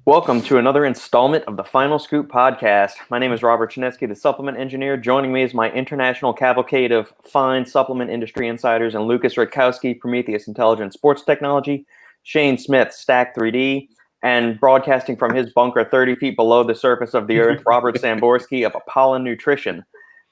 Welcome to another installment of the Final Scoop podcast. My name is Robert Schinetsky, the supplement engineer. Joining me is my international cavalcade of fine supplement industry insiders and Lukasz Rytkowski, Prometeus Intelligent Sports Technology, Shane Smith, Stack 3D, and broadcasting from his bunker 30 feet below the surface of the earth, Robert Samborsky of Apollon Nutrition.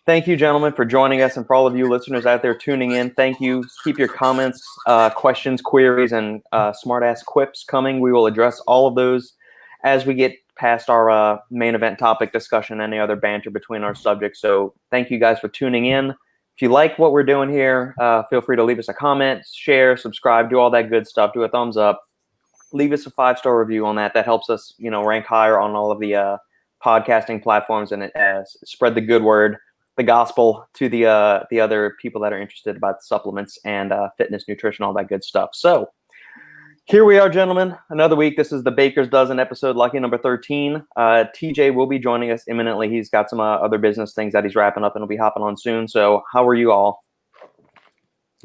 Thank you, gentlemen, for joining us, and for all of you listeners out there tuning in, thank you. Keep your comments, questions, queries, and smart-ass quips coming. We will address all of those as we get past our main event topic discussion, any other banter between our subjects. So thank you guys for tuning in. If you like what we're doing here, feel free to leave us a comment, share, subscribe, do all that good stuff. Do a thumbs up. Leave us a 5-star review on that. That helps us, rank higher on all of the podcasting platforms, and it spread the good word, the gospel to the other people that are interested about supplements and fitness, nutrition, all that good stuff. So here we are, gentlemen. Another week. This is the Baker's Dozen episode, lucky number 13. TJ will be joining us imminently. He's got some other business things that he's wrapping up and will be hopping on soon. So how are you all?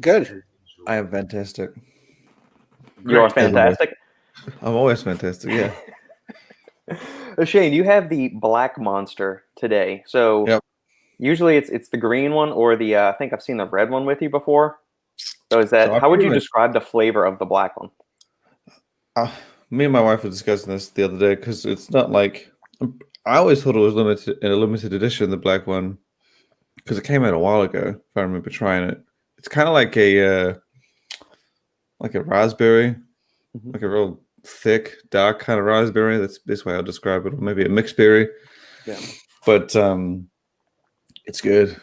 Good. I am fantastic. You are fantastic? I'm always fantastic, yeah. Shane, you have the Black Monster today. So Yep. Usually it's the green one or the, I think I've seen the red one with you before. So how would you describe the flavor of the black one? Me and my wife were discussing this the other day because it's not like I always thought it was a limited edition, the black one, because it came out a while ago. If I remember trying it, it's kind of like a raspberry, like a real thick, dark kind of raspberry. That's the best way I'll describe it, or maybe a mixed berry. Yeah, but it's good.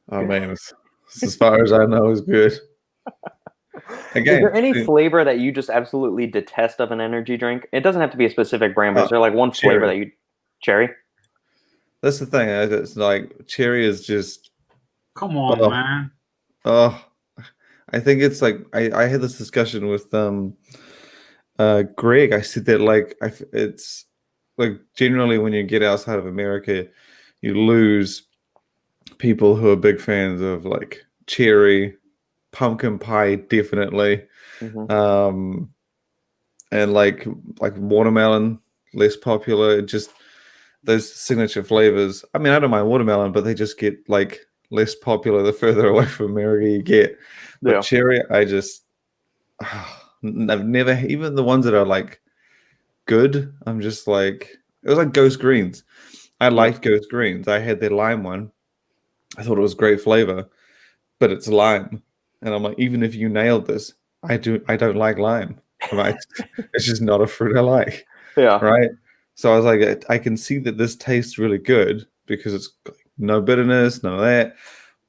Oh man, it's as far as I know, it's good. Again, is there any flavor that you just absolutely detest of an energy drink? It doesn't have to be a specific brand, but is there like one flavor that you... Cherry? That's the thing. It's like cherry is just... Come on, man. Oh, I think it's like... I had this discussion with Greg. I said that it's like generally when you get outside of America, you lose people who are big fans of like cherry, pumpkin pie, definitely, and like watermelon, less popular. Just those signature flavors. I mean, I don't mind watermelon, but they just get like less popular the further away from America you get. But cherry, I've never, even the ones that are like good, I'm just like, it was like Ghost Greens. I liked Ghost Greens. I had their lime one. I thought it was great flavor, but it's lime. And I'm like, even if you nailed this, I don't like lime. Right? It's just not a fruit I like. Yeah. Right. So I was like, I can see that this tastes really good because it's no bitterness, none of that,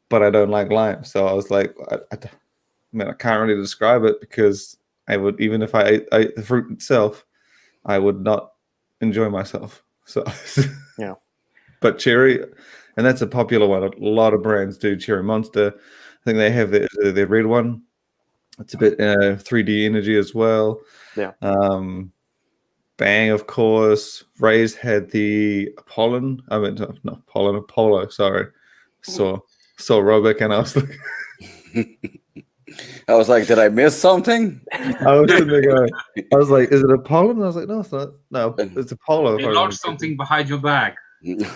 but I don't like lime. So I was like, I can't really describe it because I would, even if I ate the fruit itself, I would not enjoy myself. So yeah. But cherry, and that's a popular one. A lot of brands do Cherry Monster. I think they have their red one. It's a bit 3D energy as well. Yeah. Bang, of course. Ray's had the Apollon. I mean, not Apollon, Apollo. Sorry. Saw Robic, and I was like, did I miss something? I was sitting there going, I was like, is it Apollon? I was like, no, it's not. No, it's Apollo. You lost something behind your back. Yeah,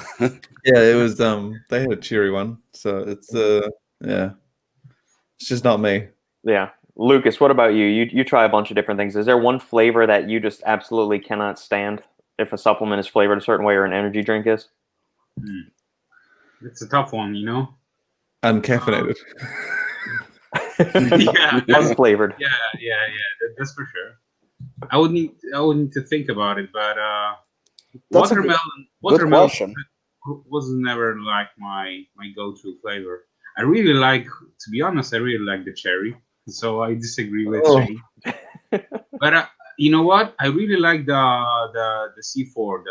it was. They had a cherry one, so it's yeah. It's just not me. Yeah. Lukasz, what about you? You try a bunch of different things. Is there one flavor that you just absolutely cannot stand if a supplement is flavored a certain way or an energy drink is? It's a tough one, you know? Uncaffeinated. Yeah. Unflavored. Yeah. That's for sure. I would need to think about it, but watermelon was never like my go-to flavor. I really like, to be honest, I really like the cherry. So I disagree with Shane. But you know what? I really like the C4,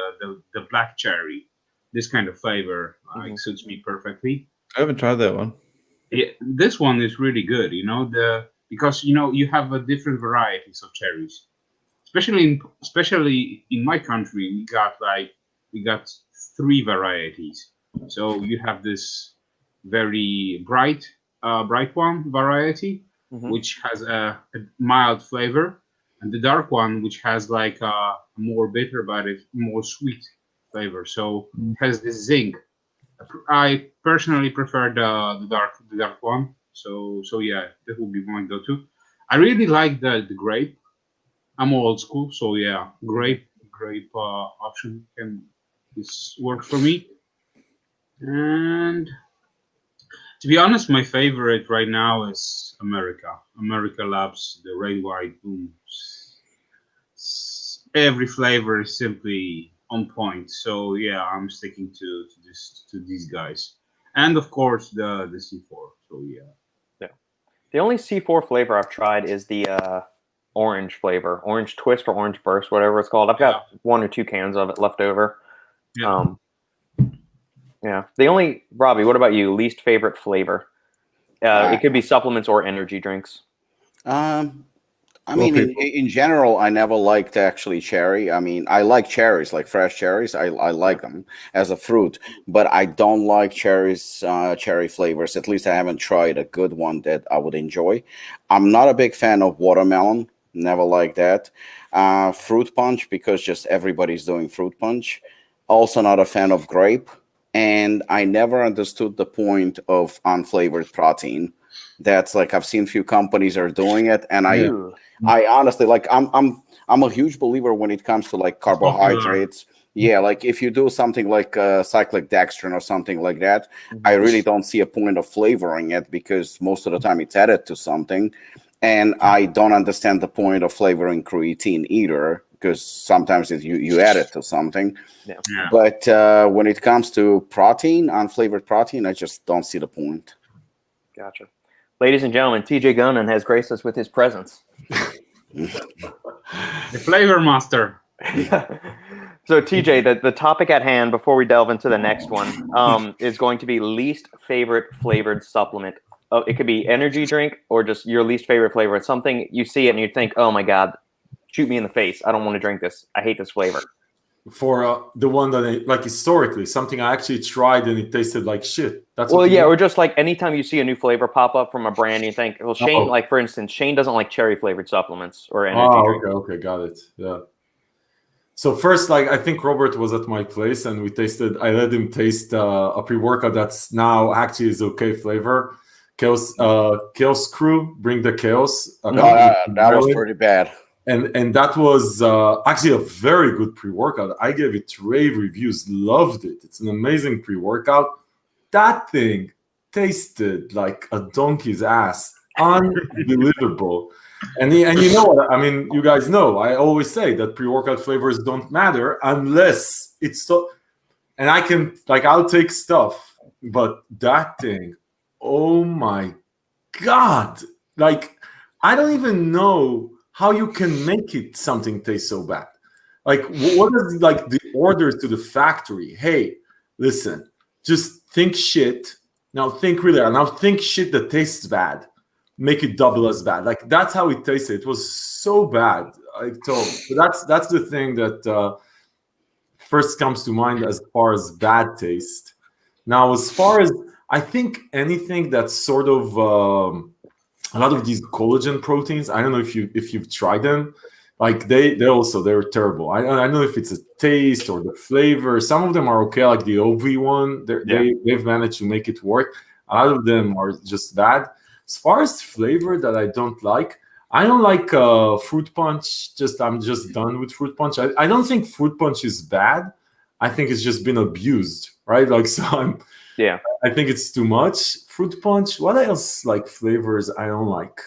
the black cherry. This kind of flavor suits me perfectly. I haven't tried that one. This one is really good, because you have different varieties of cherries. Especially in my country, we got 3 varieties. So you have this very bright one variety, which has a mild flavor, and the dark one, which has like a more bitter but it's more sweet flavor. So it has this zing. I personally prefer the dark one. So yeah, that would be my go-to. I really like the grape. I'm old school, so yeah, grape option this works for me. And to be honest, my favorite right now is America Labs, the red white boom. Every flavor is simply on point. So yeah, I'm sticking to these guys, and of course the C4. So yeah. The only C4 flavor I've tried is the orange flavor, orange twist or orange burst, whatever it's called. I've got 1 or 2 cans of it left over. Yeah. Yeah. The only, Robbie, what about you? Least favorite flavor? It could be supplements or energy drinks. I mean, in general, I never liked actually cherry. I mean, I like cherries, like fresh cherries. I like them as a fruit, but I don't like cherry flavors. At least I haven't tried a good one that I would enjoy. I'm not a big fan of watermelon. Never like that. Fruit punch, because just everybody's doing fruit punch. Also not a fan of grape. And I never understood the point of unflavored protein. That's like, I've seen few companies are doing it, and I honestly, like, I'm a huge believer when it comes to like carbohydrates. Yeah, like if you do something like cyclic dextrin or something like that, I really don't see a point of flavoring it, because most of the time it's added to something, and I don't understand the point of flavoring creatine either, because sometimes you add it to something. Yeah. But when it comes to protein, unflavored protein, I just don't see the point. Gotcha. Ladies and gentlemen, TJ Gonen has graced us with his presence. The flavor master. So TJ, the topic at hand before we delve into the next one is going to be least favorite flavored supplement. It could be energy drink or just your least favorite flavor. It's something you see it and you think, oh my God, shoot me in the face. I don't want to drink this. I hate this flavor. For the one that I, like historically, something I actually tried and it tasted like shit. That's or just like anytime you see a new flavor pop up from a brand, you think, well, Shane, like for instance, Shane doesn't like cherry flavored supplements or energy drink. Okay, got it. Yeah. So first, like I think Robert was at my place and I let him taste a pre-workout that's now actually is okay flavor. Chaos Crew, bring the chaos. That was pretty bad. And that was actually a very good pre-workout. I gave it rave reviews, loved it. It's an amazing pre-workout. That thing tasted like a donkey's ass. Unbelievable. And you know what? I mean, you guys know, I always say that pre-workout flavors don't matter unless it's so. And I can, like, I'll take stuff, but that thing, oh my God. Like, I don't even know how you can make it something taste so bad. Like, what is like the orders to the factory? Hey, listen, just think shit. Now think really hard. Now think shit that tastes bad. Make it double as bad. Like, that's how it tasted. It was so bad. So that's the thing that first comes to mind as far as bad taste. Now, as far as I think anything that's sort of a lot of these collagen proteins, I don't know if you've tried them. Like they're terrible. I don't know if it's a taste or the flavor. Some of them are okay, like the OV one. They've managed to make it work. A lot of them are just bad. As far as flavor that I don't like fruit punch. I'm just done with fruit punch. I don't think fruit punch is bad. I think it's just been abused, right? Like, so I think it's too much. Fruit punch. What else, like, flavors I don't like?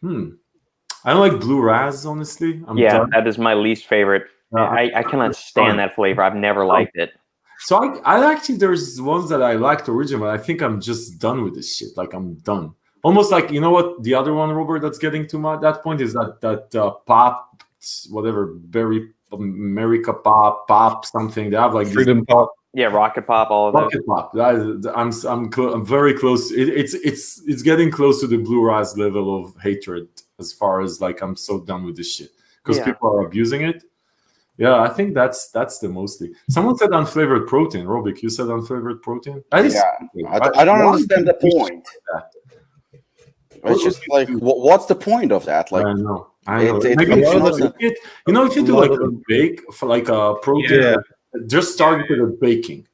I don't like blue raz, honestly. That is my least favorite. I cannot stand that flavor. I've never liked it. So I actually, there's ones that I liked originally, but I think I'm just done with this shit. Like, I'm done. Almost like, you know what? The other one, Robert, that's getting to that point is that pop, whatever, berry, America pop, something. They have like Freedom Pop. Yeah, Rocket Pop, all of those. Rocket Pop. I'm very close. It's getting close to the blue raz level of hatred, as far as like I'm so done with this shit because people are abusing it. Yeah, I think that's the mostly. Someone said unflavored protein. Robic, you said unflavored protein. I don't understand the point. It's just like, what's the point of that? Like, I know. I know. It Maybe makes if you no do sense. it- you know, if you A do lot like of a them- bake for like a protein, Yeah. just started with the baking.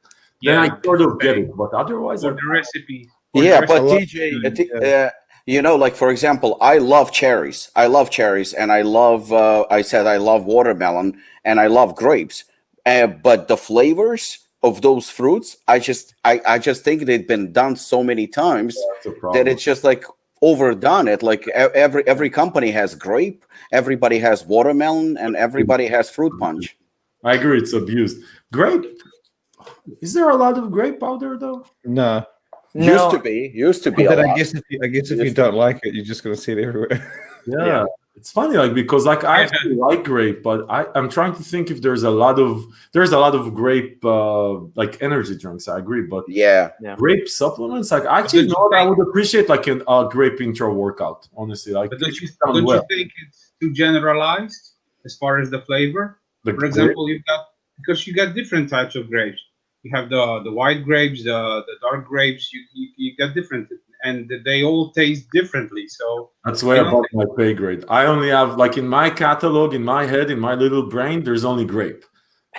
Then I sort of get it, but otherwise, For the recipe. Yeah, but A lot- TJ, yeah. like for example, I love cherries. I love cherries, and I love. I said I love watermelon, and I love grapes. But the flavors of those fruits, I just think they've been done so many times that's a that problem. it's just like overdone. It like every company has grape, everybody has watermelon, and everybody has fruit punch. I agree, it's abused. Grape. Is there a lot of grape powder though? No. Used to be But a then I lot. guess if you don't like it, you're just gonna see it everywhere. Yeah. It's funny, like because like I actually like grape, but I'm trying to think if there's a lot of grape like energy drinks. I agree, but Yeah. grape supplements, like actually, But I would appreciate like a grape intro workout. Honestly, like But if it's done well. you think it's too generalized as far as the flavor? The For example, because you got different types of grapes. You have the white grapes, the dark grapes. You got different, and they all taste differently. So that's way above my pay grade. I only have like in my catalog, in my head, in my little brain, there's only grape,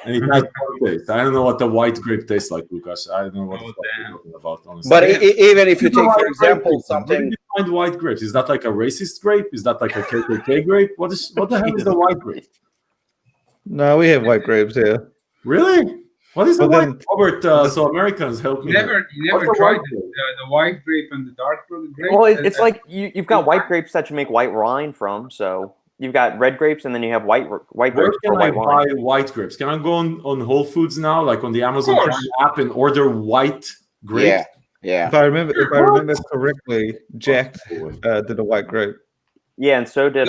and it has one taste. I don't know what the white grape tastes like, Lukasz. I don't know what the fuck you're talking about, honestly. But even if you take, for example, Where something. do you find white grapes? Is that like a racist grape? Is that like a KKK grape? What the hell is the white grape? No, we have white grapes here. Really? What is the But white? then- Robert, so Americans help me. you never What's the tried white grape? the white grape and the dark grape. Well, it's like you've got white grapes that you make white wine from. So you've got red grapes, and then you have white Where grapes can for I white wine. buy white grapes? Can I go on Whole Foods now, like on the Amazon course. Prime app, and order white grapes? Yeah. If I remember correctly, Jack did a white grape. Yeah, and so did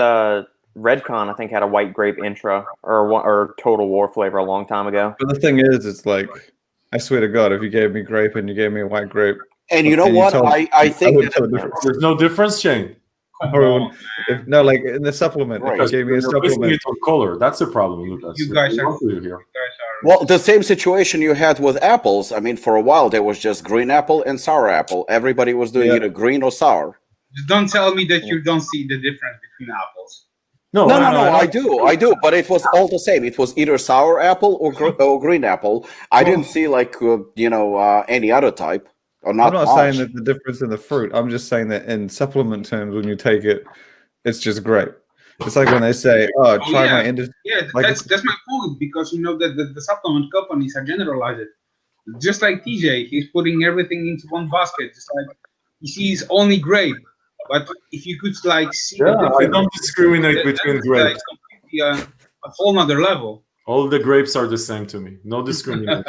Redcon. I think had a white grape intro or Total War flavor a long time ago. But the thing is, it's like, I swear to God, if you gave me grape and you gave me a white grape, And you know and what? told- I think would that tell the difference. There's no difference, Shane. No, like in the supplement, Right. if you gave me a You're basing supplement, it on color. That's the problem, Lukasz. You guys are- here. well, the same situation you had with apples. I mean, for a while there was just green apple and sour apple. Everybody was doing Yeah. either green or sour. Just don't tell me that you don't see the difference between apples. No, I I do, but it was all the same. It was either sour apple or green apple. I didn't see like any other type, or I'm not. not much. saying that the difference in the fruit. I'm just saying that in supplement terms, when you take it, it's just great. It's like when they say, "Oh, try my industry." Yeah, Like that's my point, because you know that the supplement companies are generalized. Just like TJ, he's putting everything into one basket. Just like he sees only grape, but if you could like see, the I difference, don't discriminate that- between that's, grapes. like completely a whole nother level. All the grapes are the same to me. No discrimination.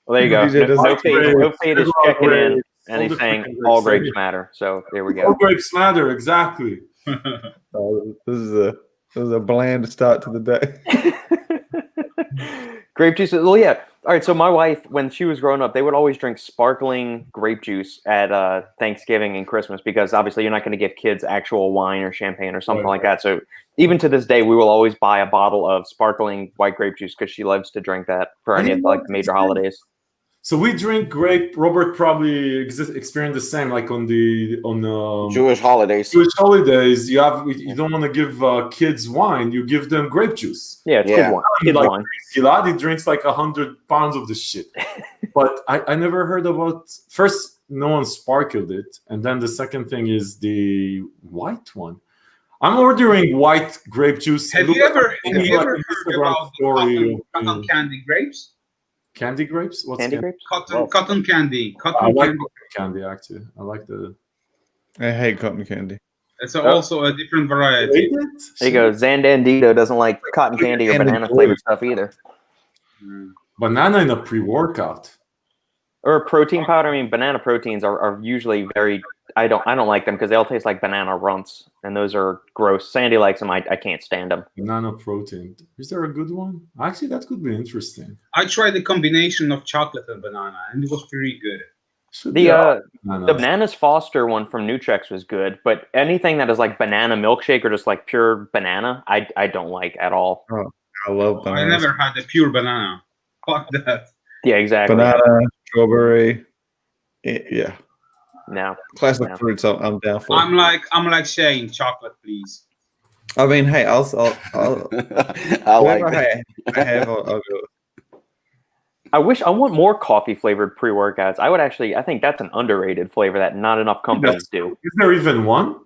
Well, there you go. DJ doesn't- No fade is checking in, Grapes, and all he's the saying freaking all grapes. grapes matter. So there we All go. grapes matter, exactly. This is a bland start to the day. Grape juice. Well, yeah. All right. So my wife, when she was growing up, they would always drink sparkling grape juice at Thanksgiving and Christmas, because obviously you're not going to give kids actual wine or champagne or something like that. So even to this day, we will always buy a bottle of sparkling white grape juice because she loves to drink that for any of like the major holidays. So we drink grape. Robert probably experienced the same, like on Jewish holidays. Jewish holidays. You don't want to give kids wine. You give them grape juice. Yeah, it's Yeah. kid wine. Kid Like, wine. Gilad, he drinks like 100 pounds of this shit. But I never heard about. First, no one sparkled it, and then the second thing is the white one. I'm ordering white grape juice. Have Look you at ever any, heard like, about Instagram story the cotton candy grapes? Candy grapes? What's Candy grapes? Cotton candy. I Cotton like candy. candy actually. I like the. I hate cotton candy. It's also a different variety. There you go. Zandandito doesn't like cotton candy or And banana enjoy flavored it. stuff either. Banana in a pre-workout. Or protein powder. I mean, banana proteins are usually very. I don't like them because they all taste like banana runts, and those are gross. Sandy likes them. I can't stand them. Banana protein. Is there a good one? Actually, that could be interesting. I tried the combination of chocolate and banana, and it was pretty good. Should be The bananas. Bananas Foster one from Nutrex was good, but anything that is like banana milkshake or just like pure banana, I don't like at all. I love I bananas. never had a pure banana. Fuck that. Yeah, exactly. Banana, strawberry. Yeah. No. Classic Yeah. fruits I'm down for. I'm like Shane, chocolate, please. I mean, hey, I'll I like whatever that. I have, I'll do it. I want more coffee flavored pre-workouts. I think that's an underrated flavor that not enough companies do. Is there even one?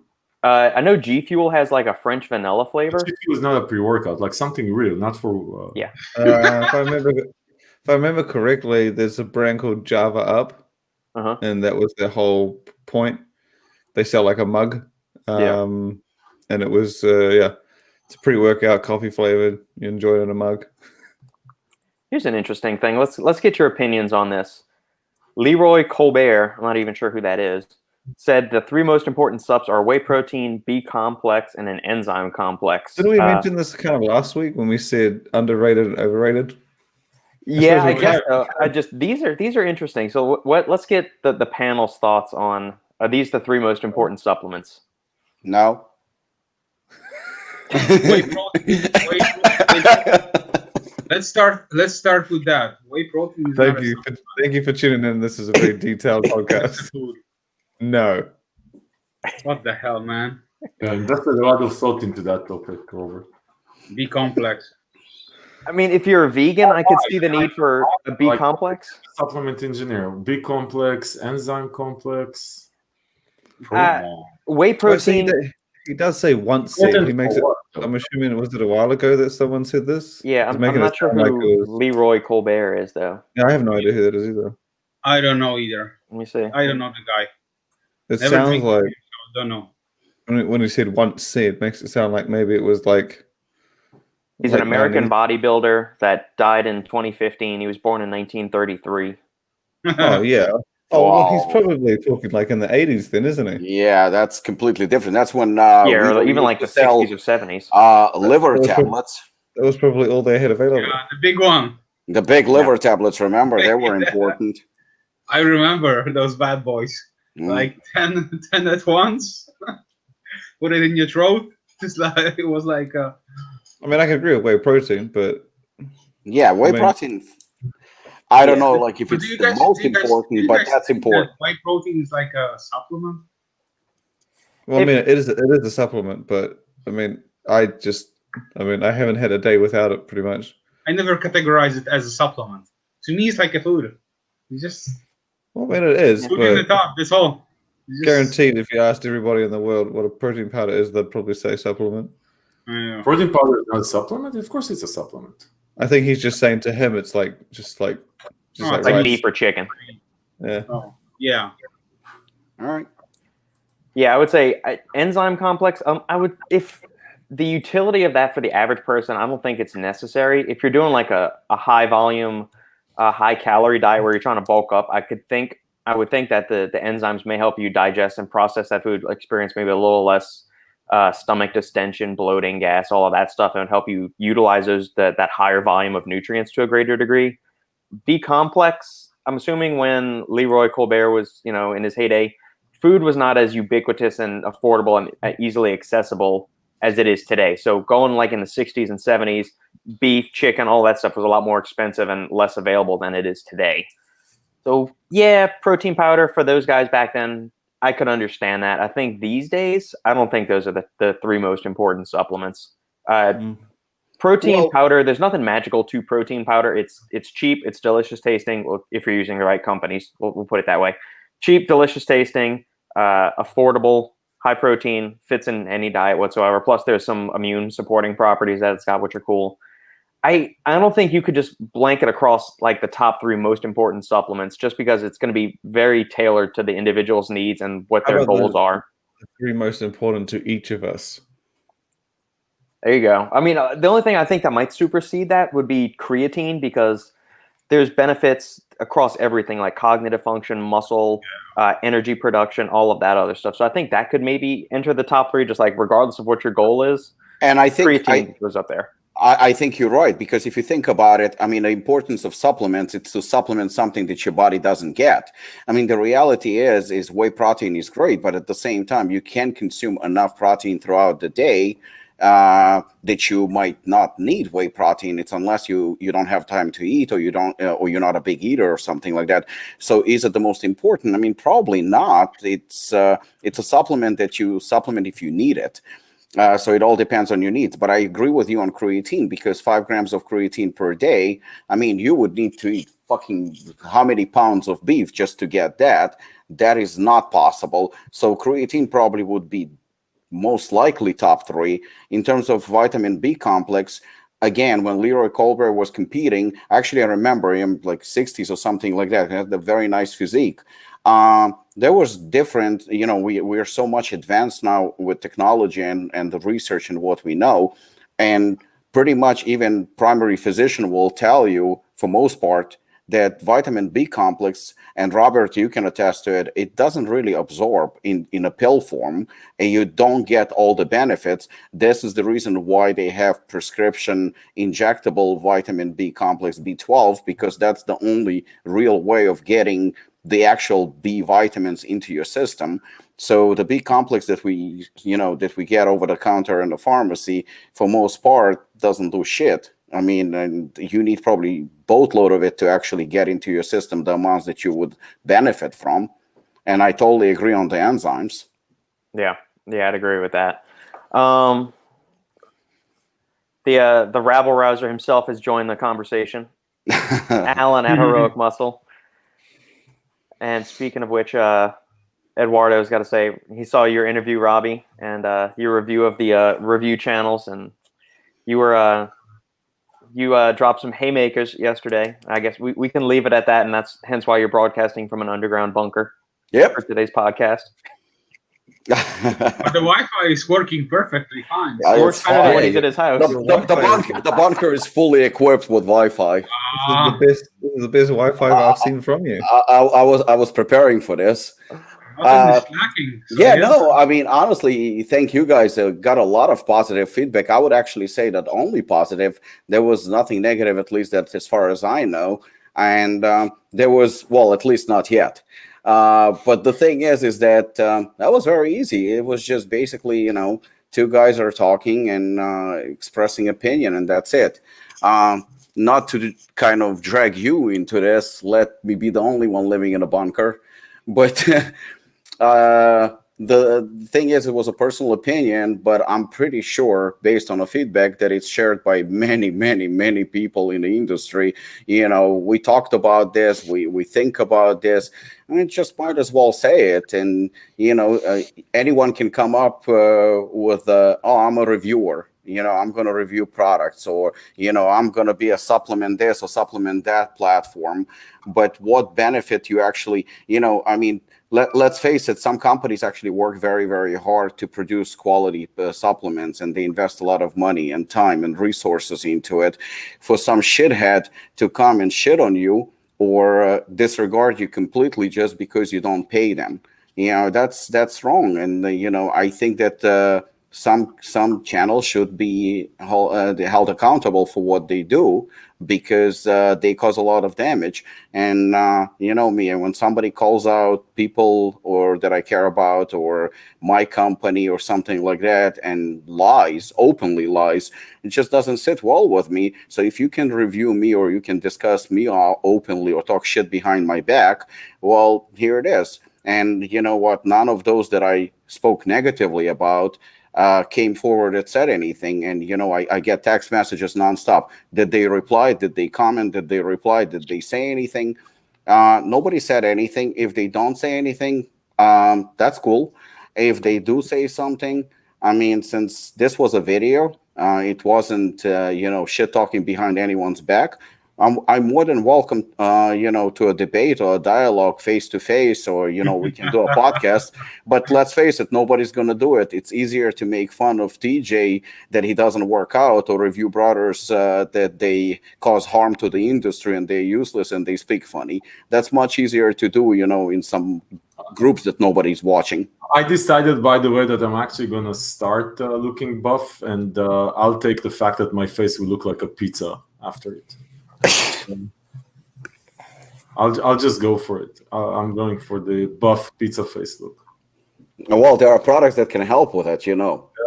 I know G Fuel has like a French vanilla flavor. It was not a pre-workout, like something real, not for. Yeah. If I remember correctly, there's a brand called Java Up, and that was their whole point. They sell like a mug, and it was it's a pre-workout coffee flavored. You enjoy it in a mug. Here's an interesting thing. Let's get your opinions on this. Leroy Colbert, I'm not even sure who that is, said the 3 most important subs are whey protein, B complex, and an enzyme complex. Didn't we mention this kind of last week when we said underrated and overrated? Yeah, I guess so. These are interesting. So let's get the panel's thoughts on, are these the 3 most important supplements? No. Whey protein. Let's start with that. Whey protein. Thank you for tuning in. This is a very detailed podcast. No. What the hell, man? Yeah, invested a lot of thought into that topic, Robert. B complex. I mean, if you're a vegan, I could see the need for a B complex. Supplement engineer, B complex, enzyme complex. Whey protein. He does say once said. He makes it. I'm assuming, was it a while ago that someone said this? Yeah, I'm not sure who Leroy Colbert is, though. Yeah, I have no idea who that is either. I don't know either. Let me see. I don't know the guy. It sounds like, don't know. When he said once said, makes it sound like maybe it was like. He's an American bodybuilder that died in 2015. He was born in 1933. Oh, yeah. Oh, well, he's probably talking like in the 80s then, isn't he? Yeah, that's completely different. That's when or even like the 60s or 70s. Liver tablets. That was probably all they had available. Yeah, the big one. The big liver tablets, remember? They were important. I remember those bad boys. Like 10 at once. Put it in your throat. Just like it was like I mean, I can agree with whey protein, but yeah, whey protein. I don't know, like if it's the most important, but that's important. Whey protein is like a supplement. Well, I mean, it is a supplement, but I mean, I haven't had a day without it, pretty much. I never categorize it as a supplement. To me, it's like a food. You just. Well, I mean, it is. Put in the top. That's all. Guaranteed, if you asked everybody in the world what a protein powder is, they'd probably say supplement. Yeah. Protein powder is not a supplement. Of course, it's a supplement. I think he's just saying to him, it's like just like beef or chicken. Yeah. Oh, yeah. All right. Yeah, I would say enzyme complex. If the utility of that for the average person, I don't think it's necessary. If you're doing like a high volume, high calorie diet where you're trying to bulk up, I would think that the enzymes may help you digest and process that food, experience maybe a little less stomach distension, bloating, gas, all of that stuff, and help you utilize that higher volume of nutrients to a greater degree. B complex, I'm assuming when Leroy Colbert was, in his heyday, food was not as ubiquitous and affordable and easily accessible as it is today. So going like in the 60s and 70s, beef, chicken, all that stuff was a lot more expensive and less available than it is today. So yeah, protein powder for those guys back then, I could understand that. I think these days, I don't think those are the 3 most important supplements. Protein powder, there's nothing magical to protein powder. It's cheap, it's delicious tasting. Well, if you're using the right companies, we'll put it that way. Cheap, delicious tasting, affordable, high protein, fits in any diet whatsoever. Plus, there's some immune supporting properties that it's got, which are cool. I don't think you could just blanket across like the top 3 most important supplements just because it's going to be very tailored to the individual's needs and what their goals are. The 3 most important to each of us. There you go. I mean, the only thing I think that might supersede that would be creatine because there's benefits across everything like cognitive function, muscle, energy production, all of that other stuff. So I think that could maybe enter the top 3 just like regardless of what your goal is. And I think creatine goes up there. I think you're right, because if you think about it, I mean, the importance of supplements, it's to supplement something that your body doesn't get. I mean, the reality is whey protein is great, but at the same time, you can consume enough protein throughout the day that you might not need whey protein. It's unless you don't have time to eat or you don't, or you're not a big eater or something like that. So is it the most important? I mean, probably not. It's a supplement that you supplement if you need it. So it all depends on your needs. But I agree with you on creatine, because 5 grams of creatine per day, I mean, you would need to eat fucking how many pounds of beef just to get that. That is not possible. So creatine probably would be most likely top 3. In terms of vitamin B complex, again, when Leroy Colbert was competing, actually I remember him like 60s or something like that. He had a very nice physique. There was different, we are so much advanced now with technology and the research and what we know. And pretty much even primary physician will tell you, for most part, that vitamin B complex, and Robert, you can attest to it, it doesn't really absorb in a pill form, and you don't get all the benefits. This is the reason why they have prescription injectable vitamin B complex B12, because that's the only real way of getting the actual B vitamins into your system. So the B complex that we get over the counter in the pharmacy, for most part, doesn't do shit. I mean, and you need probably boatload of it to actually get into your system the amounts that you would benefit from. And I totally agree on the enzymes. Yeah, I'd agree with that. The rabble rouser himself has joined the conversation. Alan at Heroic Muscle. And speaking of which, Eduardo's got to say he saw your interview, Robbie, and your review of the review channels, and you were you dropped some haymakers yesterday. I guess we can leave it at that, and that's hence why you're broadcasting from an underground bunker. Yep. For today's podcast. But the Wi-Fi is working perfectly fine. Yeah, Works better than when he's at his house. The bunker is fully equipped with Wi-Fi. This is the best Wi-Fi I've seen from you. I was preparing for this. Slacking, so no, I mean, honestly, thank you guys. Got a lot of positive feedback. I would actually say that only positive. There was nothing negative, at least that as far as I know. And there was, well, at least not yet. But the thing is that that was very easy. It was just basically, two guys are talking and expressing opinion, and that's it. Not to kind of drag you into this, let me be the only one living in a bunker. But the thing is, it was a personal opinion, but I'm pretty sure, based on the feedback, that it's shared by many, many, many people in the industry. We talked about this, we think about this. I mean, just might as well say it. And, anyone can come up with, I'm a reviewer. I'm going to review products, or, I'm going to be a supplement this or supplement that platform. But what benefit you actually, let's face it, some companies actually work very, very hard to produce quality supplements, and they invest a lot of money and time and resources into it. For some shithead to come and shit on you or disregard you completely just because you don't pay them, that's wrong. And, I think that some channels should be held accountable for what they do, because they cause a lot of damage. And me, and when somebody calls out people or that I care about, or my company or something like that, and openly lies, it just doesn't sit well with me. So if you can review me, or you can discuss me openly, or talk shit behind my back, well, here it is. And you know what? None of those that I spoke negatively about came forward and said anything. And, I get text messages nonstop. Did they reply? Did they comment? Did they reply? Did they say anything? Nobody said anything. If they don't say anything, that's cool. If they do say something, I mean, since this was a video, it wasn't, shit talking behind anyone's back. I'm more than welcome, to a debate or a dialogue face to face, or, we can do a podcast. But let's face it, nobody's going to do it. It's easier to make fun of TJ that he doesn't work out, or review brothers that they cause harm to the industry and they're useless and they speak funny. That's much easier to do, in some groups that nobody's watching. I decided, by the way, that I'm actually going to start looking buff, and I'll take the fact that my face will look like a pizza after it. I'll just go for it. I'm going for the buff pizza face look. Well, there are products that can help with that, Yeah,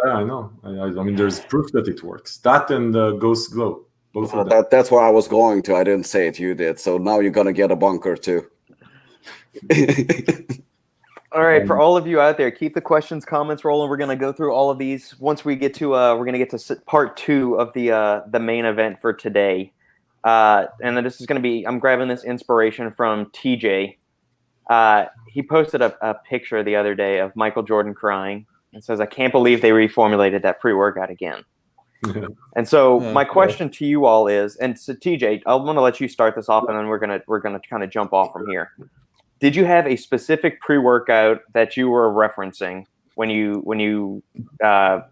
I know. I mean, there's proof that it works. That and Ghost Glow. Both of them. That's where I was going to. I didn't say it. You did. So now you're going to get a bunker too. All right, for all of you out there, keep the questions, comments rolling. We're going to go through all of these. Once we get to, we're going to get to part 2 of the main event for today. And then this is going to be, I'm grabbing this inspiration from TJ. He posted a picture the other day of Michael Jordan crying and says, "I can't believe they reformulated that pre-workout again." And so my question to you all is, and so TJ, I want to let you start this off, and then we're gonna kind of jump off from here. Did you have a specific pre-workout that you were referencing when you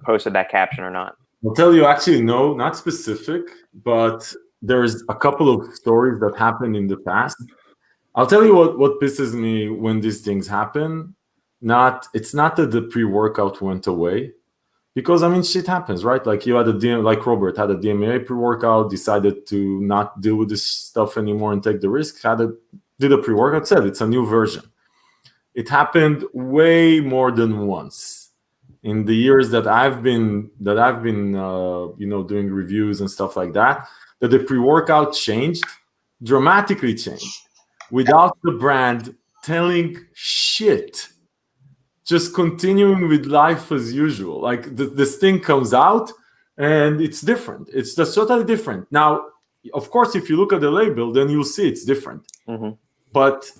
posted that caption or not? I'll tell you, actually, no, not specific, but there's a couple of stories that happened in the past. I'll tell you what pisses me when these things happen. It's not that the pre-workout went away, because I mean shit happens, right? Like you had like Robert had a DMA pre-workout, decided to not deal with this stuff anymore and take the risk, did a pre-workout, said it's a new version. It happened way more than once in the years that I've been doing reviews and stuff like that the pre-workout changed, dramatically changed, without the brand telling shit, just continuing with life as usual. Like this thing comes out and it's different. It's just totally different. Now, of course, if you look at the label, then you'll see it's different. Mm-hmm. But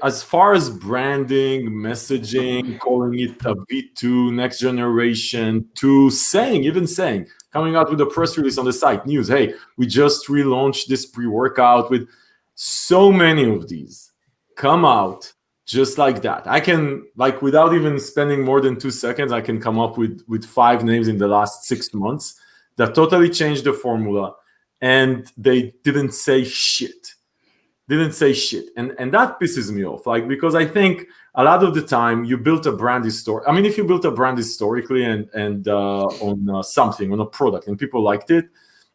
as far as branding, messaging, calling it a V2, next generation, to even saying, coming out with a press release on the site, news, hey, we just relaunched this pre-workout, with so many of these come out just like that. I can, like, without even spending more than 2 seconds, I can come up with 5 names in the last 6 months that totally changed the formula, and they didn't say shit. And that pisses me off, like, because I think a lot of the time you built a brand if you built a brand historically and on something, on a product, and people liked it,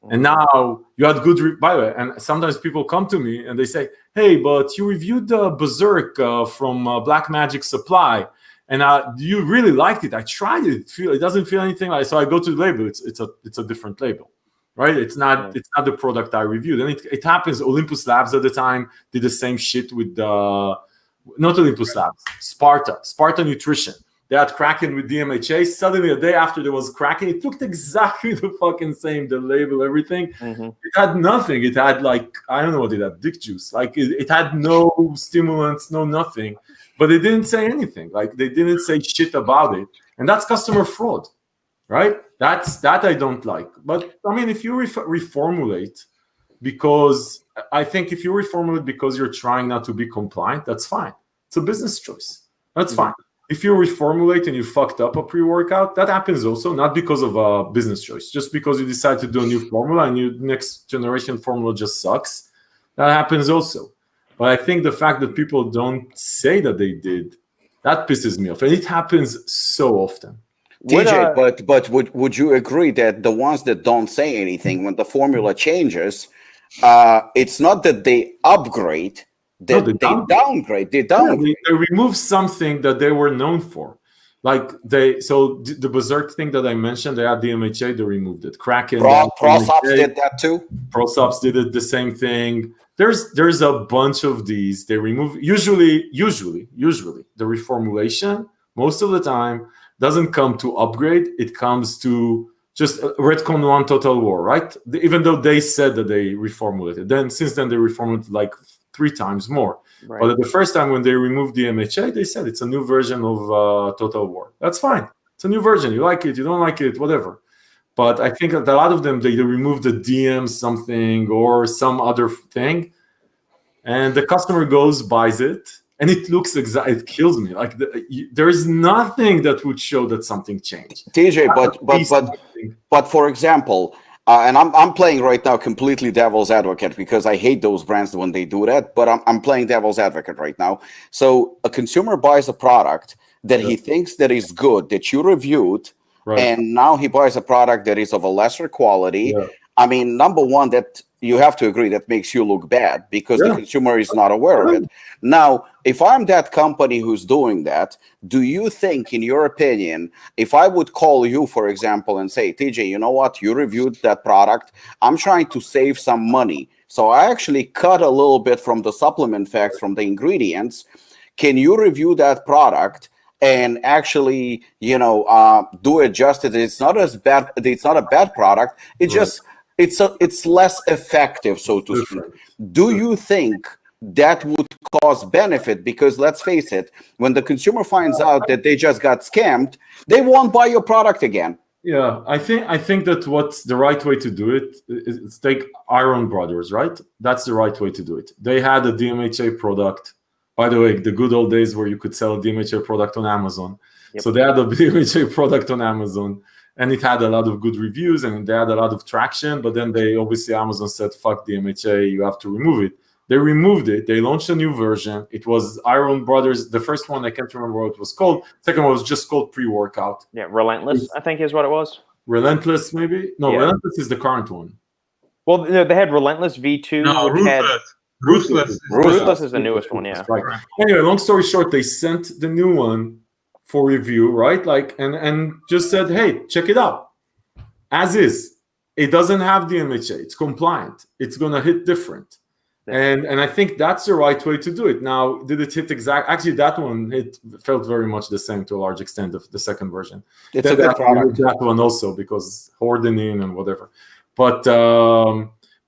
and now you had good by the way, and sometimes people come to me and they say, hey, but you reviewed Berserk from Black Magic Supply, and you really liked it. I tried it. It doesn't feel anything like. So I go to the label. It's a different label. Right, it's not the product I reviewed, and it happens. Olympus Labs at the time did the same shit with not Olympus Labs, Sparta Nutrition. They had Kraken with DMHA. Suddenly, a day after there was Kraken, it looked exactly the fucking same. The label, everything. Mm-hmm. It had nothing. It had, like, I don't know what it had, dick juice. Like it had no stimulants, no nothing. But they didn't say anything. Like they didn't say shit about it, and that's customer fraud. Right? That I don't like. But I mean, if you reformulate, because I think if you reformulate because you're trying not to be compliant, that's fine. It's a business choice. That's fine. If you reformulate and you fucked up a pre-workout, that happens also, not because of a business choice, just because you decide to do a new formula and your next generation formula just sucks. That happens also. But I think the fact that people don't say that they did, that pisses me off. And it happens so often. TJ, but would you agree that the ones that don't say anything when the formula changes, it's not that they upgrade, they downgrade. They remove something that they were known for. Like the Berserk thing that I mentioned, they had DMHA, they removed it. Kraken, ProSubs did that too. ProSubs did it the same thing. There's a bunch of these. They remove usually the reformulation most of the time doesn't come to upgrade. It comes to just Redcon 1 Total War, right? Even though they said that they reformulated. Since then, they reformulated like 3 times more. Right. But the first time when they removed the MHA, they said it's a new version of Total War. That's fine. It's a new version. You like it, you don't like it, whatever. But I think that a lot of them, they remove the DM something or some other thing. And the customer goes, buys it. And it looks it kills me. Like there is nothing that would show that something changed. TJ, but for example, and I'm playing right now completely devil's advocate because I hate those brands when they do that. But I'm playing devil's advocate right now. So a consumer buys a product that he thinks that is good, that you reviewed, and now he buys a product that is of a lesser quality. Yeah. I mean, number one, that you have to agree that makes you look bad because the consumer is not aware of it. Now, if I'm that company who's doing that, do you think, in your opinion, if I would call you, for example, and say, TJ, you know what? You reviewed that product. I'm trying to save some money. So I actually cut a little bit from the supplement facts, from the ingredients. Can you review that product and actually, do adjust it? It's not as bad. It's not a bad product. It's just it's less effective, so to speak. Do you think that would cause benefit? Because let's face it, when the consumer finds out that they just got scammed, they won't buy your product again. Yeah, I think that what's the right way to do it is take Iron Brothers, right? That's the right way to do it. They had a DMHA product. By the way, the good old days where you could sell a DMHA product on Amazon. Yep. So they had a DMHA product on Amazon, and it had a lot of good reviews, and they had a lot of traction. But then Amazon said, "Fuck DMHA, you have to remove it." They removed it. They launched a new version. It was Iron Brothers. The first one, I can't remember what it was called. Second one was just called pre-workout. Yeah, Relentless, I think is what it was. Relentless, maybe? No, yeah. Relentless is the current one. Well, they had Relentless V2. No, Ruthless. Ruthless is the newest one, yeah. Right. Anyway, long story short, they sent the new one for review, right? And just said, hey, check it out. As is. It doesn't have DMHA. It's compliant. It's going to hit different. And I think that's the right way to do it. Now, did it hit exact? Actually, that one felt very much the same to a large extent of the second version. It's a good product. That one also because hardening and whatever. But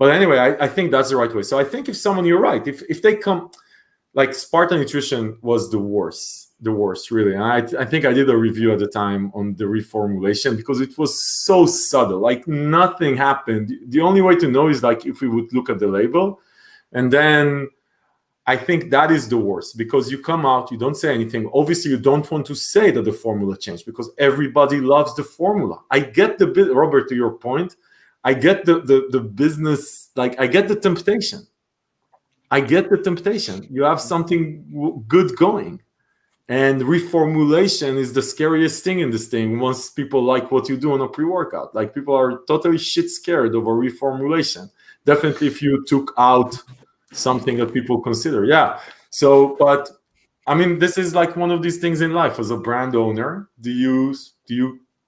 anyway, I think that's the right way. So I think you're right. If they come, like Spartan Nutrition was the worst really. And I think I did a review at the time on the reformulation because it was so subtle. Like nothing happened. The only way to know is like if we would look at the label. And then I think that is the worst because you come out, you don't say anything. Obviously, you don't want to say that the formula changed because everybody loves the formula. I get Robert, to your point, I get the business, like I get the temptation. You have something good going. And reformulation is the scariest thing in this thing once people like what you do on a pre-workout. Like people are totally shit scared over reformulation. Definitely if you took out something that people consider. Yeah. So, but I mean, this is like one of these things in life. As a brand owner, do you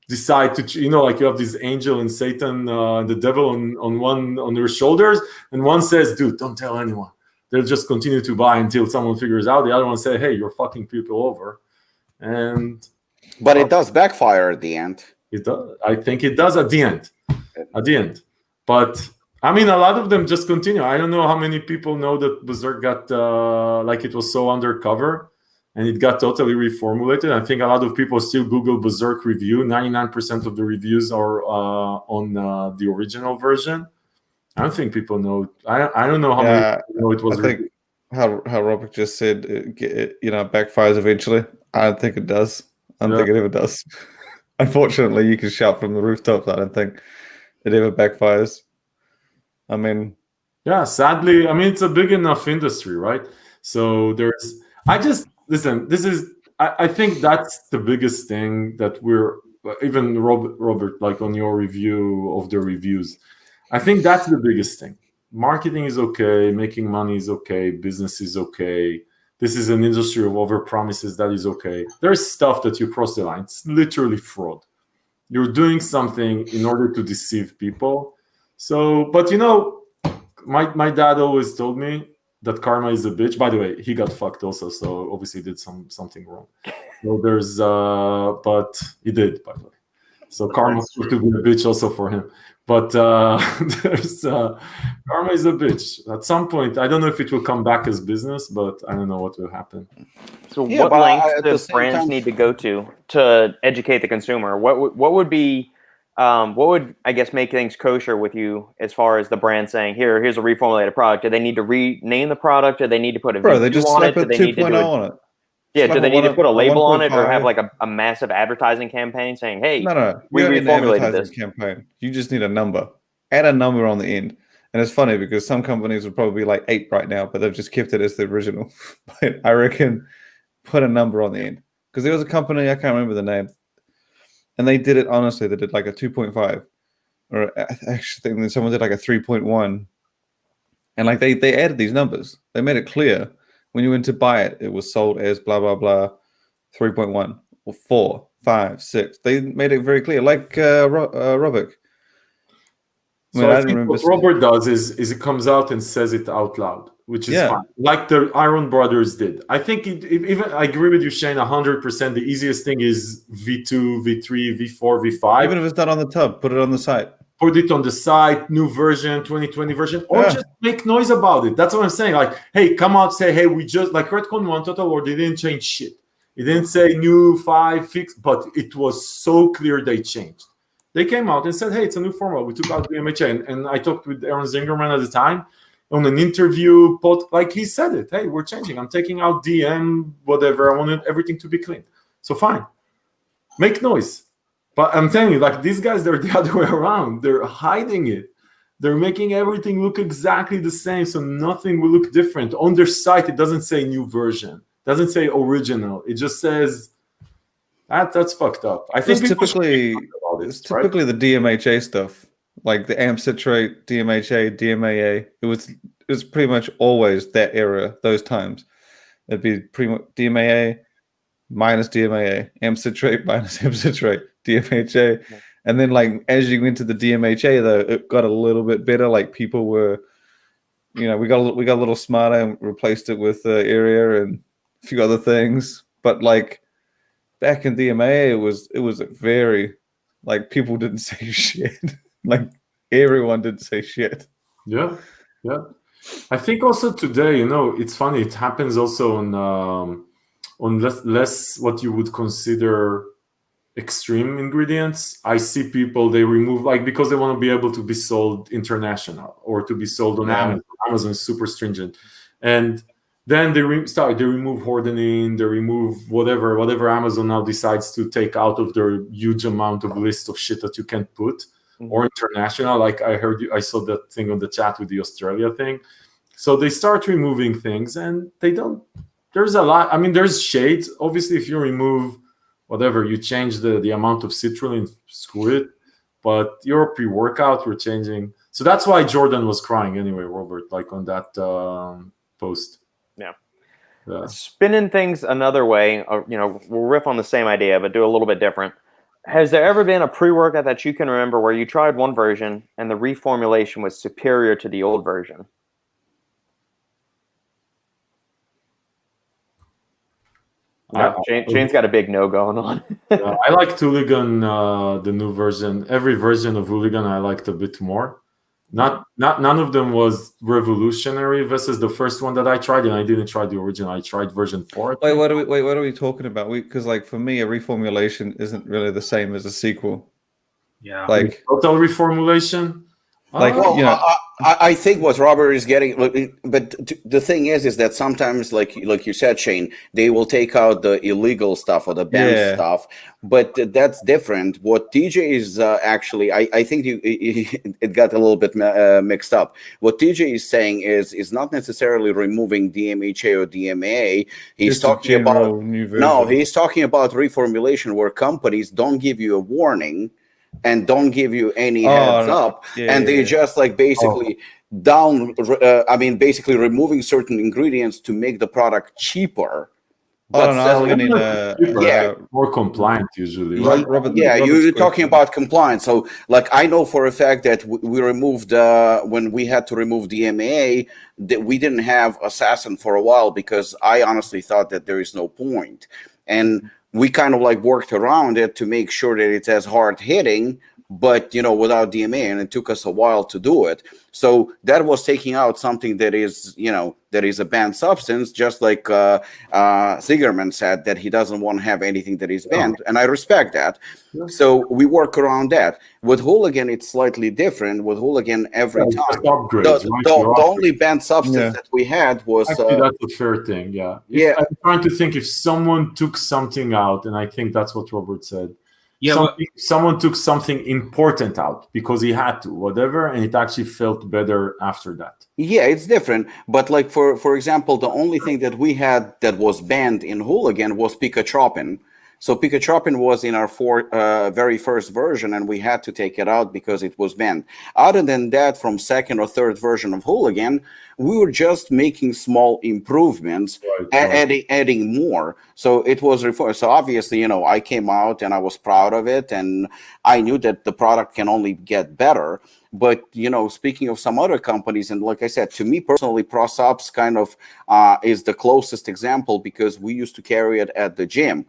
decide to, like you have this angel and Satan, the devil on your shoulders, and one says, dude, don't tell anyone. They'll just continue to buy until someone figures out. The other one say, hey, you're fucking people over. But it does backfire at the end. It does. I think it does at the end. But I mean, a lot of them just continue. I don't know how many people know that Berserk got, like it was so undercover and it got totally reformulated. I think a lot of people still Google Berserk review. 99% of the reviews are on the original version. I don't think people know. I don't know how many people know it was. I think how Robert just said, it backfires eventually. I don't think it does. I don't think it ever does. Unfortunately, you can shout from the rooftops. I don't think it ever backfires. I mean, yeah, sadly, I mean, it's a big enough industry, right? So I think that's the biggest thing that even Robert, like on your review of the reviews, I think that's the biggest thing. Marketing is okay, making money is okay, business is okay. This is an industry of over-promises, that is okay. There's stuff that you cross the line. It's literally fraud. You're doing something in order to deceive people. So, but my dad always told me that karma is a bitch. By the way, he got fucked also, so obviously did something wrong. So but he did, by the way. So karma to be a bitch also for him. But there's karma is a bitch. At some point, I don't know if it will come back as business, but I don't know what will happen. So what lengths do brands need to go to educate the consumer? What would I guess make things kosher with you as far as the brand saying here's a reformulated product? Do they need to rename the product? Do they need to put a they just slap a 2.0 on it? Yeah, do they need to put a label on it or have like a massive advertising campaign saying, hey, we reformulated this campaign. You just need a number. Add a number on the end. And it's funny because some companies would probably be like 8 right now, but they've just kept it as the original. But I reckon put a number on the end. Because there was a company, I can't remember the name, and they did it, honestly, they did like a 2.5. Or I actually think someone did like a 3.1. And like they added these numbers. They made it clear. When you went to buy it, it was sold as blah, blah, blah, 3.1 or 4, 5, 6. They made it very clear, like Robert. So I think what Robert does is it comes out and says it out loud. which is fine, like the Iron Brothers did. I think even I agree with you, Shane, 100%. The easiest thing is V2, V3, V4, V5. Even if it's not on the tub, put it on the site. Put it on the site, new version, 2020 version, or just make noise about it. That's what I'm saying. Like, hey, come out, say, hey, we just, like Redcon 1 Total War, they didn't change shit. It didn't say new 5, fix, but it was so clear they changed. They came out and said, hey, it's a new formula. We took out the DMHA. And I talked with Aaron Zingerman at the time on an interview, like he said it. Hey, we're changing. I'm taking out DM, whatever. I wanted everything to be clean. So fine. Make noise. But I'm telling you, like these guys, they're the other way around. They're hiding it. They're making everything look exactly the same, so nothing will look different. On their site, it doesn't say new version. It doesn't say original. It just says that's fucked up. I think typically the DMHA stuff, like the amp citrate, DMHA, DMAA. It was pretty much always that era, those times. It'd be pretty much DMAA minus DMAA, amp citrate minus amp citrate, DMHA. And then like as you went to the DMHA though, it got a little bit better. Like people were, we got a little smarter and replaced it with area and a few other things. But like back in DMAA, it was a very, like people didn't say shit. Like everyone didn't say shit. Yeah. I think also today, it's funny. It happens also on less what you would consider extreme ingredients. I see people, they remove, like, because they want to be able to be sold international or to be sold on Amazon. Amazon is super stringent. And then they remove hordenine, they remove whatever Amazon now decides to take out of their huge amount of list of shit that you can put, or international. Like I saw that thing on the chat with the Australia thing. So they start removing things and there's a lot. I mean, there's shades. Obviously, if you remove whatever, you change the amount of citrulline, screw it. But your pre-workout, we're changing. So that's why Jordan was crying anyway, Robert, like on that post. Yeah. Spinning things another way, we'll riff on the same idea, but do a little bit different. Has there ever been a pre-workout that you can remember where you tried one version and the reformulation was superior to the old version? Shane's got a big no going on. I liked Hooligan, the new version. Every version of Hooligan I liked a bit more. None of them was revolutionary versus the first one that I tried, and I didn't try the original. I tried version 4. Wait, what are we talking about? Because like for me, a reformulation isn't really the same as a sequel. Yeah, like total reformulation. Like I think what Robert is getting, but the thing is that sometimes, like you said, Shane, they will take out the illegal stuff or the banned stuff, but that's different. What TJ is actually, I think it got a little bit mixed up. What TJ is saying is not necessarily removing DMHA or DMA. He's talking about he's talking about reformulation where companies don't give you a warning and don't give you any heads up, and they just like basically basically removing certain ingredients to make the product cheaper. But more compliant usually. Right? You're talking about compliance. So, like, I know for a fact that we removed when we had to remove DMA, that we didn't have Assassin for a while because I honestly thought that there is no point, and we kind of like worked around it to make sure that it's as hard hitting, but without DMA, and it took us a while to do it. So that was taking out something that is a banned substance, just like Sigerman said that he doesn't want to have anything that is banned, and I respect that. So we work around that. With Hooligan, it's slightly different. With Hooligan, every time the only banned substance that we had was actually that's a fair thing. I'm trying to think if someone took something out, and I think that's what Robert said. Someone took something important out because he had to, whatever, and it actually felt better after that. Yeah, it's different. But like for example, the only thing that we had that was banned in Hooligan was picatropin. So picatropin was in our very first version, and we had to take it out because it was banned. Other than that, from second or third version of Hooligan, we were just making small improvements, adding more. So it was so obviously, I came out and I was proud of it, and I knew that the product can only get better. But, speaking of some other companies, and like I said, to me personally, ProSups kind of is the closest example, because we used to carry it at the gym.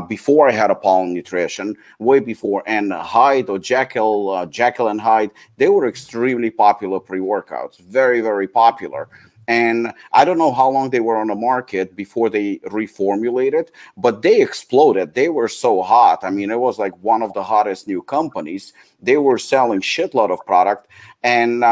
Before I had Apollon Nutrition, way before, and Hyde or Jekyll and Hyde, they were extremely popular pre-workouts, very, very popular. And I don't know how long they were on the market before they reformulated, but they exploded. They were so hot. I mean, it was like one of the hottest new companies. They were selling shitload of product, and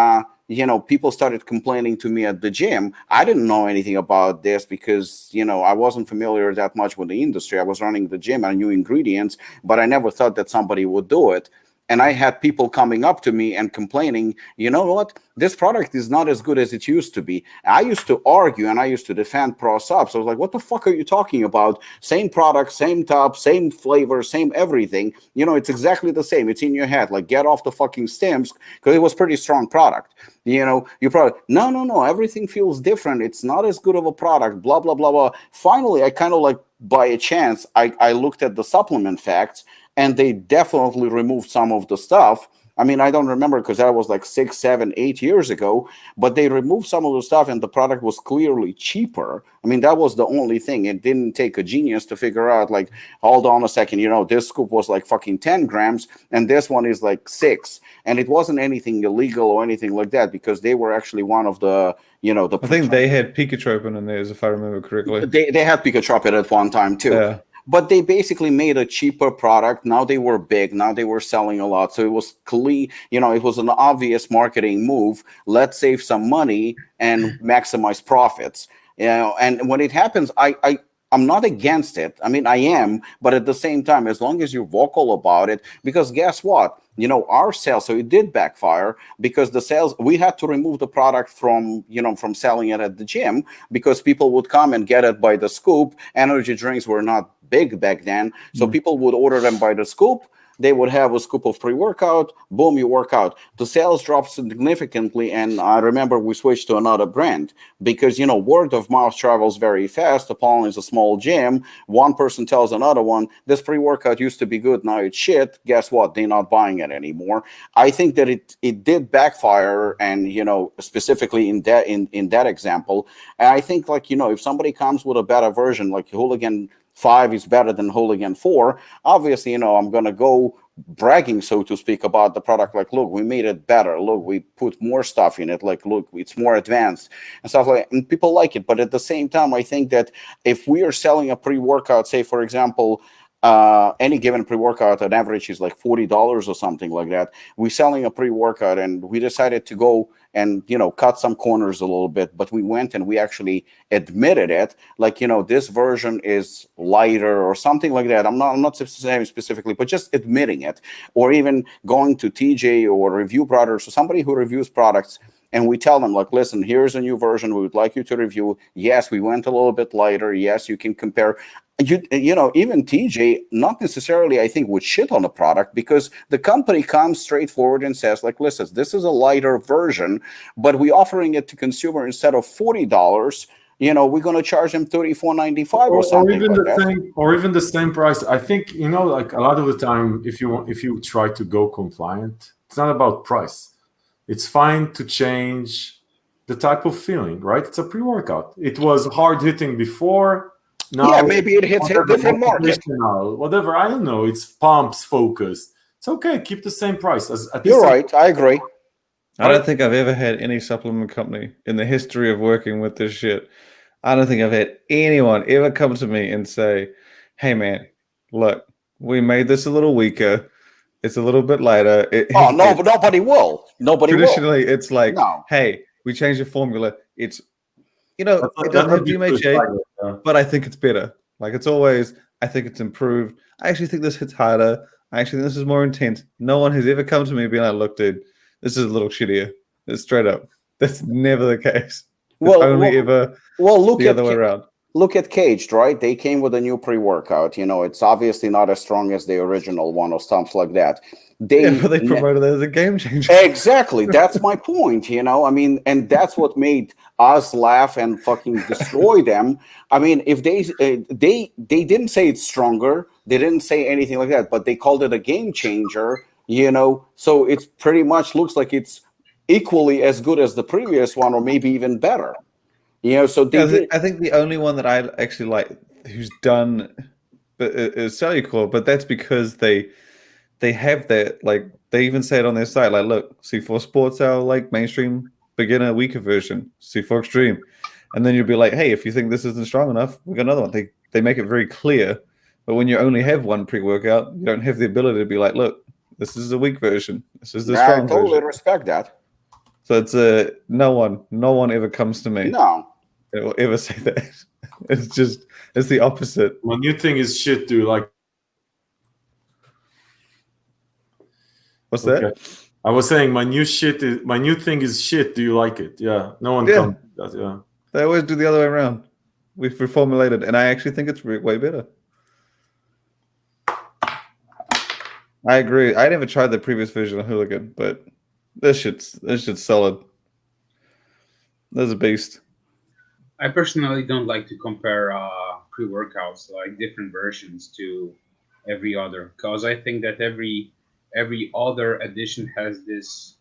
people started complaining to me at the gym. I didn't know anything about this because, I wasn't familiar that much with the industry. I was running the gym. I knew ingredients, but I never thought that somebody would do it. And I had people coming up to me and complaining, you know what, this product is not as good as it used to be. I used to argue and I used to defend ProSups. I was like, what the fuck are you talking about? Same product, same top, same flavor, same everything. It's exactly the same. It's in your head. Like, get off the fucking stems, because it was pretty strong product. You probably, no, everything feels different. It's not as good of a product, blah, blah, blah, blah. Finally, I kind of like, by a chance, I looked at the supplement facts, and they definitely removed some of the stuff. I mean, I don't remember because that was like 6, 7, 8 years ago, but they removed some of the stuff and the product was clearly cheaper. I mean, that was the only thing. It didn't take a genius to figure out, like, hold on a second, this scoop was like fucking 10 grams and this one is like 6. And it wasn't anything illegal or anything like that, because they were actually one of the, I think they had picotropin in theirs, if I remember correctly. They had picotropin at one time too. Yeah. But they basically made a cheaper product. Now they were big. Now they were selling a lot. So it was clean. It was an obvious marketing move. Let's save some money and maximize profits. And when it happens, I'm not against it. I mean, I am. But at the same time, as long as you're vocal about it, because guess what? Our sales, so it did backfire, because the sales, we had to remove the product from selling it at the gym, because people would come and get it by the scoop. Energy drinks were not big back then. So people would order them by the scoop. They would have a scoop of pre-workout, boom, you work out. The sales dropped significantly, and I remember we switched to another brand because, word of mouth travels very fast. Apollon is a small gym. One person tells another one, this pre-workout used to be good, now it's shit. Guess what? They're not buying it anymore. I think that it did backfire, and, specifically in that example. And I think, like, if somebody comes with a better version, like Hooligan 5 is better than Hooligan 4, obviously, I'm going to go bragging, so to speak, about the product. Like, look, we made it better. Look, we put more stuff in it. Like, look, it's more advanced and stuff like that. And people like it. But at the same time, I think that if we are selling a pre-workout, say, for example, any given pre-workout on average is like $40 or something like that. We're selling a pre-workout, and we decided to go and cut some corners a little bit, but we went and we actually admitted it, like, this version is lighter or something like that. I'm not saying specifically, but just admitting it. Or even going to TJ or Review Brothers or somebody who reviews products, and we tell them, like, listen, here's a new version we would like you to review. Yes, we went a little bit lighter. Yes, you can compare. Even TJ, not necessarily, I think, would shit on the product, because the company comes straightforward and says, like, listen, this is a lighter version, but we're offering it to consumer instead of $40. We're going to charge them $34.95 or something, or even the same price. I think, like, a lot of the time, if you try to go compliant, it's not about price. It's fine to change the type of feeling, right? It's a pre-workout. It was hard hitting before. Now, yeah, maybe it hits a different market. Whatever, I don't know. It's pumps focused. It's okay. Keep the same price. You're right. I agree. I don't think I've ever had any supplement company in the history of working with this shit. I don't think I've had anyone ever come to me and say, hey, man, look, we made this a little weaker. It's a little bit lighter. Nobody will. Traditionally, it's like, hey, we changed the formula. It's, it doesn't have DMHA, but I think it's better. Like, it's always, I think it's improved. I actually think this hits harder. I actually think this is more intense. No one has ever come to me and been like, look, dude, this is a little shittier. It's straight up. That's never the case. It's look the other way around. Look at Caged, right? They came with a new pre-workout. It's obviously not as strong as the original one or stuff like that. But they promoted it as a game changer. Exactly. That's my point, I mean, and that's what made us laugh and fucking destroy them. I mean, if they didn't say it's stronger, they didn't say anything like that, but they called it a game changer So it's pretty much looks like it's equally as good as the previous one, or maybe even better. So I think the only one that I actually like who's done is Cellucor, but that's because they have that, like, they even say it on their site, like, look, C4 Sports, our like mainstream beginner weaker version, C4 Extreme, and then you'll be like, hey, if you think this isn't strong enough, we got another one. They make it very clear, but when you only have one pre-workout, you don't have the ability to be like, look, this is the weak version, this is the strong I totally version. respect that. So it's no one ever comes to me. No. It will ever say that. It's the opposite. My new thing is shit. Do you like? What's Okay. that? I was saying my new thing is shit. Do you like it? Yeah. No one comes. Yeah. They always do the other way around. We've reformulated, and I actually think it's way better. I agree. I never tried the previous version of Hooligan, but this shit's solid. There's a beast. I personally don't like to compare pre-workouts, like different versions, to every other, because I think that every other edition has this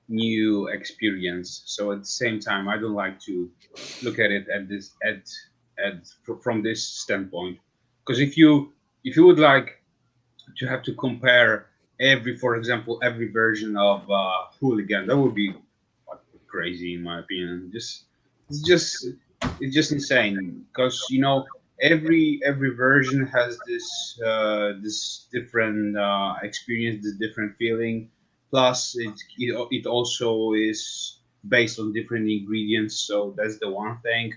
new experience. So at the same time, I don't like to look at it from this standpoint, because if you would like to have to compare for example, every version of Hooligan, that would be crazy in my opinion. It's just insane, because every version has this different experience, this different feeling. Plus, it also is based on different ingredients, so that's the one thing.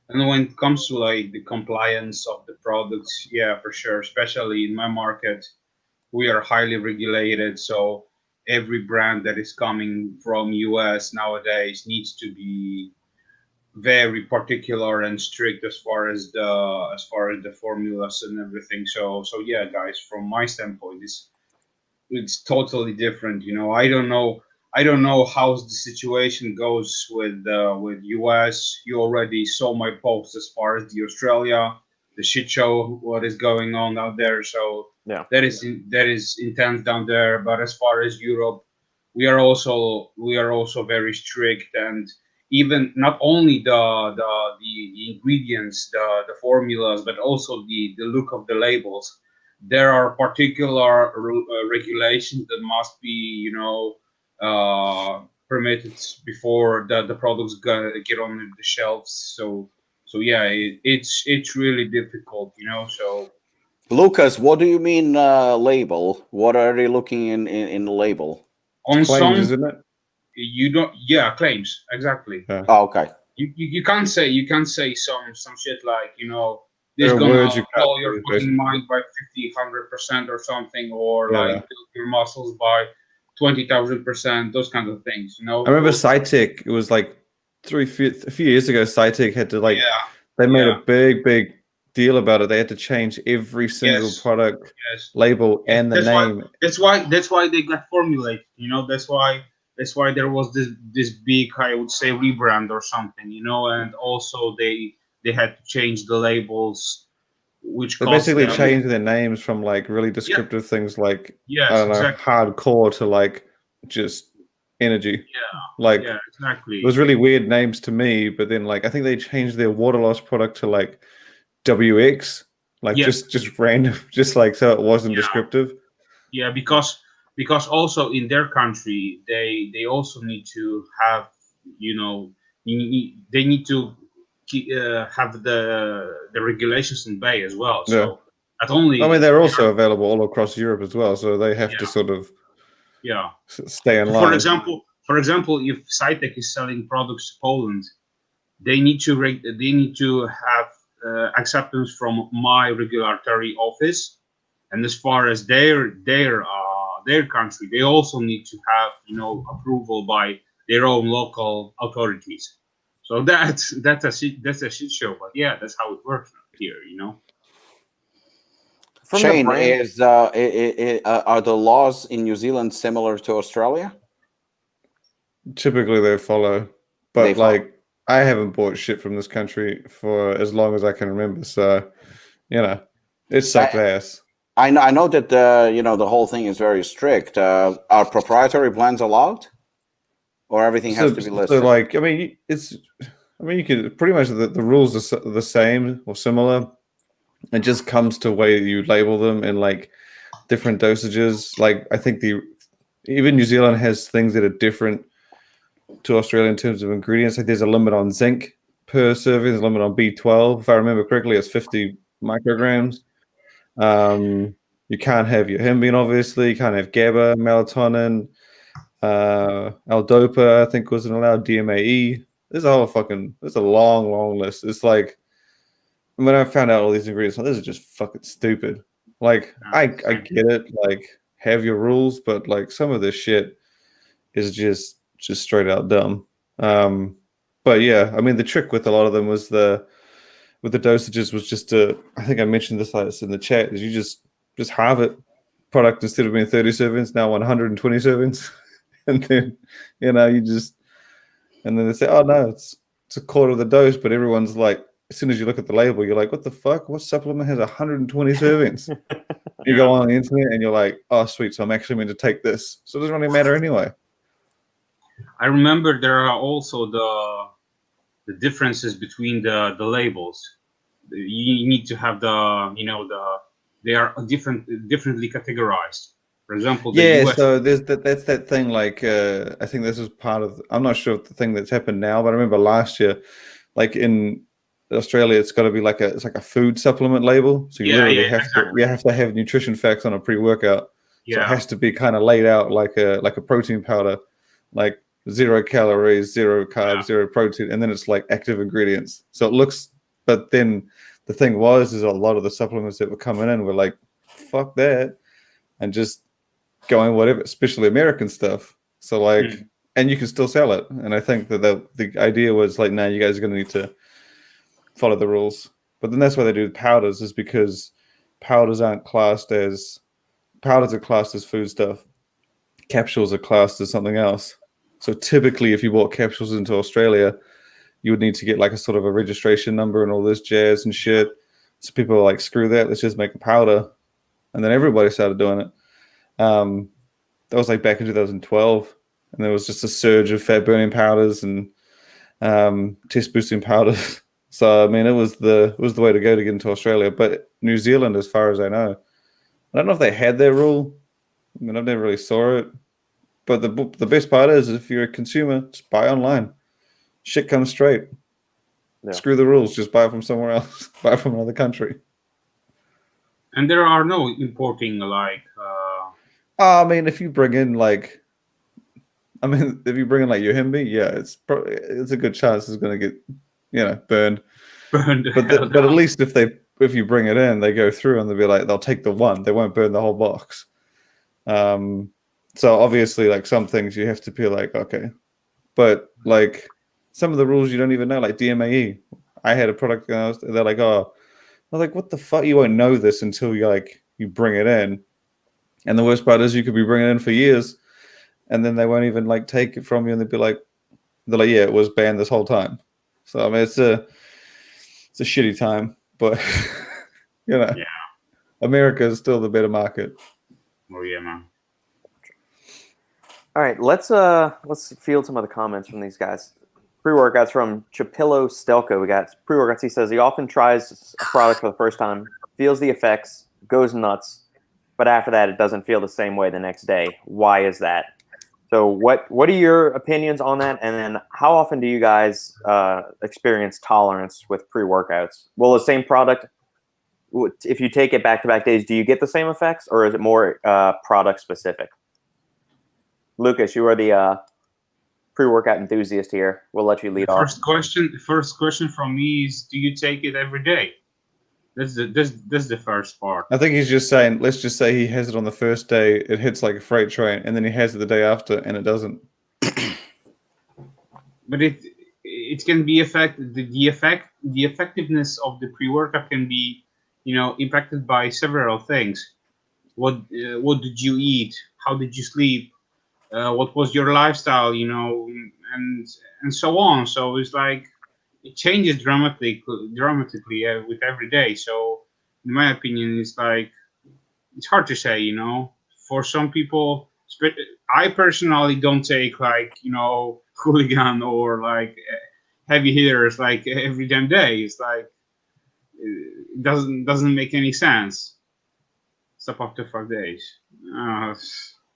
And when it comes to like the compliance of the products, yeah, for sure, especially in my market, we are highly regulated, so every brand that is coming from US nowadays needs to be very particular and strict as far as the formulas and everything. So yeah, guys, from my standpoint, it's totally different. I don't know how the situation goes with US. You already saw my post as far as the Australia, the shit show, what is going on out there. So Yeah. that is intense down there. But as far as Europe, we are also very strict, and even not only the ingredients, the formulas, but also the look of the labels. There are particular regulations that must be permitted before the products get on the shelves. So yeah, it's really difficult, so. Lukasz, what do you mean label? What are they looking in the label? On Claims, some, isn't it? you don't. Yeah, claims, exactly. Yeah. Oh, okay. You can't say some shit like this There are gonna words you can't blow your use, fucking basically. mind by 50-100% or something, or Yeah. like build your muscles by 20,000%. Those kind of things, I remember Cytec. It was like a few years ago. Cytec had to they made a big deal about it. They had to change every single product label and the name. That's why they got formulated. That's why there was this big, I would say, rebrand or something. And also they had to change the labels, which They cost basically them. changed their names from like really descriptive things like Yes, I don't know, exactly. hardcore to like just energy. Yeah, exactly. It was really weird names to me, but then like I think they changed their water loss product to like WX, like just random, just like so it wasn't descriptive. Yeah, because also in their country they also need to have they need to have the regulations in bay as well. So not only. I mean, they're also available all across Europe as well, so they have to sort of stay in line. For example, if Cytec is selling products to Poland, they need to have acceptance from my regulatory office, and as far as their country, they also need to have approval by their own local authorities. So that's a shit show, but yeah, that's how it works here. Shane, are the laws in New Zealand similar to Australia? Typically, they follow, but I haven't bought shit from this country for as long as I can remember. So, it sucked ass. I know that the whole thing is very strict. Are proprietary blends allowed, or everything has to be listed? So like, I mean, you could pretty much the rules are the same or similar. It just comes to way you label them in like different dosages. Like I think even New Zealand has things that are different to Australia in terms of ingredients. Like there's a limit on zinc per serving, there's a limit on B12. If I remember correctly, it's 50 micrograms. You can't have your hembine, obviously. You can't have GABA, melatonin, L-DOPA, I think wasn't allowed, DMAE. There's a long list. It's like, when I found out all these ingredients, this is just fucking stupid. Like, I get it. Like, have your rules, but like some of this shit is just straight out dumb. But yeah, I mean, the trick with a lot of them was with the dosages was just I think I mentioned this in the chat, is you just halve it. Product, instead of being 30 servings, now 120 servings. And then, and then they say, oh no, it's a quarter of the dose, but everyone's like, as soon as you look at the label, you're like, what the fuck? What supplement has 120 servings? You go on the internet and you're like, oh sweet, so I'm actually meant to take this. So it doesn't really matter anyway. I remember there are also the differences between the labels. You need to have they are differently categorized. For example, so that's that thing. Like I think this is part of. I'm not sure if the thing that's happened now, but I remember last year, like in Australia, it's got to be like it's like a food supplement label. So you literally have to have nutrition facts on a pre-workout. So it has to be kind of laid out like a protein powder, like 0 calories, 0 carbs, 0 protein, and then it's like active ingredients. So it looks, but then the thing is a lot of the supplements that were coming in were like, fuck that, and just going whatever, especially American stuff. So like, and you can still sell it. And I think that the idea was like, no, you guys are going to need to follow the rules. But then that's why they do powders, is because powders are classed as food stuff. Capsules are classed as something else. So typically, if you bought capsules into Australia, you would need to get like a sort of a registration number and all this jazz and shit. So people are like, screw that, let's just make a powder. And then everybody started doing it. That was like back in 2012. And there was just a surge of fat burning powders and test boosting powders. So I mean, it was the way to go to get into Australia. But New Zealand, as far as I know, I don't know if they had their rule. I mean, I've never really saw it. But the best part is, if you're a consumer, just buy online. Shit comes straight. Yeah. Screw the rules. Just buy it from somewhere else. Buy it from another country. And there are no importing like. I mean, if you bring in like, if you bring in like your hemby, yeah, it's a good chance it's going to get, burned. But at least if you bring it in, they go through and they'll take the one. They won't burn the whole box. So obviously, like some things you have to be like, okay, but like some of the rules you don't even know, like DMAE. I had a product and they're like, oh, I was like, what the fuck? You won't know this until you bring it in. And the worst part is you could be bringing it in for years, and then they won't even like take it from you, and they're like, yeah, it was banned this whole time. So I mean, it's a shitty time, but America is still the better market. Oh yeah, man. All right, let's field some of the comments from these guys. Pre-workouts from Chapillo Stelco. We got pre-workouts. He says he often tries a product for the first time, feels the effects, goes nuts, but after that it doesn't feel the same way the next day. Why is that? So what are your opinions on that? And then how often do you guys experience tolerance with pre-workouts? Will the same product, if you take it back-to-back days, do you get the same effects, or is it more product specific? Lukasz, you are the pre-workout enthusiast here. We'll let you lead off. First question from me is, do you take it every day? That's the first part. I think he's just saying, let's just say he has it on the first day, it hits like a freight train, and then he has it the day after and it doesn't. But it can be the effectiveness of the pre-workout can be, impacted by several things. What did you eat? How did you sleep? What was your lifestyle? And so on. So it's like it changes dramatically with every day. So in my opinion, it's like it's hard to say, For some people, I personally don't take like, hooligan or like heavy hitters like every damn day. It's like it doesn't make any sense. Stop after 5 days. All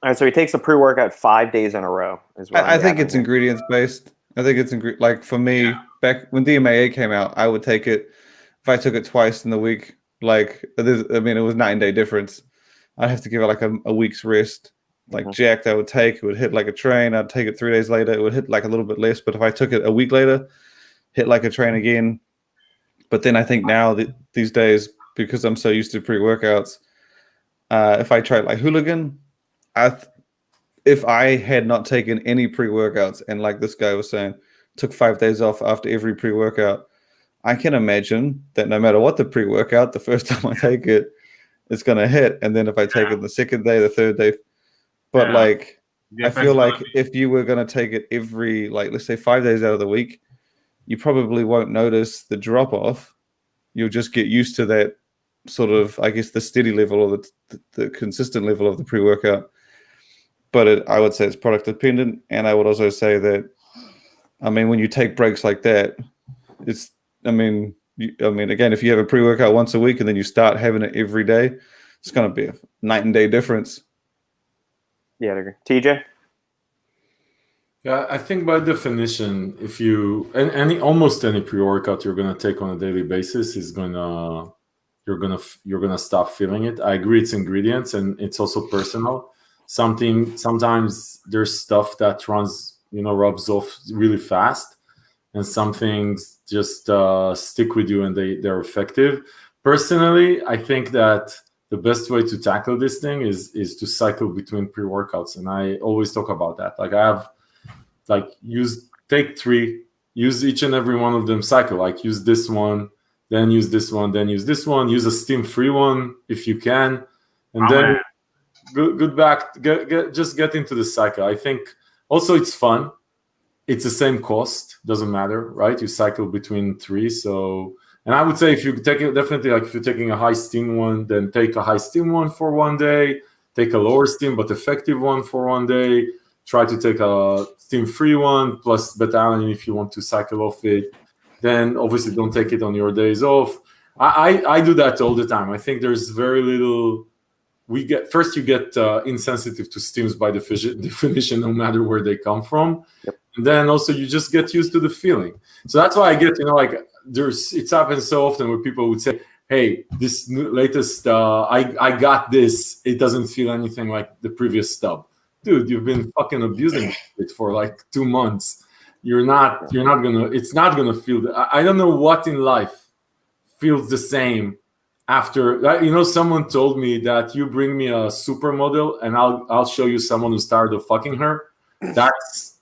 right, so he takes the pre-workout 5 days in a row. I think it's ingredients based. I think it's like for me, back when DMAA came out, I would take it if I took it twice in the week. Like, it was night and day difference. I'd have to give it like a week's rest. Like jacked, I would take it would hit like a train. I'd take it 3 days later, it would hit like a little bit less. But if I took it a week later, hit like a train again. But then I think now that these days, because I'm so used to pre-workouts, if I tried like hooligan, if I had not taken any pre-workouts and like this guy was saying, took 5 days off after every pre-workout, I can imagine that no matter what the pre-workout, the first time I take it, it's going to hit. And then if I take it the second day, the third day, but like, I feel like if you were going to take it every, like, let's say 5 days out of the week, you probably won't notice the drop off. You'll just get used to that sort of, I guess, the steady level or the consistent level of the pre-workout. But I would say it's product dependent. And I would also say that, when you take breaks like that, it's, again, if you have a pre-workout once a week and then you start having it every day, it's going to be a night and day difference. Yeah, I agree. TJ? Yeah, I think by definition, if you almost any pre-workout you're gonna take on a daily basis is you're gonna stop feeling it. I agree, it's ingredients and it's also personal. Sometimes there's stuff that rubs off really fast, and some things just stick with you and they're effective. Personally, I think that the best way to tackle this thing is to cycle between pre-workouts, and I always talk about that. Like I have, take 3, use each and every one of them, cycle. Like use this one, then use this one, then use this one. Use a steam-free one if you can, and then just get into the cycle. I think also it's fun. It's the same cost, doesn't matter, right? You cycle between 3, so. And I would say if you take it, definitely, like if you're taking a high steam one, then take a high steam one for 1 day, take a lower steam but effective one for 1 day, try to take a steam-free one plus beta-alanine if you want to cycle off it. Then obviously don't take it on your days off. I do that all the time. I think there's very little, you get insensitive to steams by definition, no matter where they come from. Yep. And then also you just get used to the feeling. So that's why I get, it's happened so often where people would say, hey, this latest, I got this. It doesn't feel anything like the previous stub. Dude, you've been fucking abusing it for like 2 months. It's not gonna feel, I don't know what in life feels the same after, someone told me that you bring me a supermodel and I'll show you someone who's tired of fucking her. That's...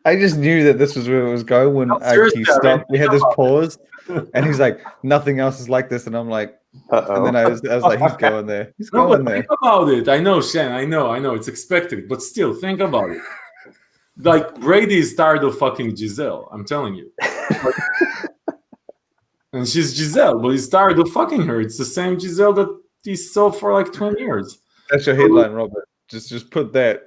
I just knew that this was where it was going when he stopped. We had this pause, and he's like, "Nothing else is like this," and I'm like, Uh-oh. And then I was like, "He's going there. He's going there." Think about it. I know, Shen. I know. It's expected, but still, think about it. Like Brady is tired of fucking Giselle. I'm telling you, and she's Giselle, but he's tired of fucking her. It's the same Giselle that he saw for like 20 years. That's your headline, Robert. Just put that.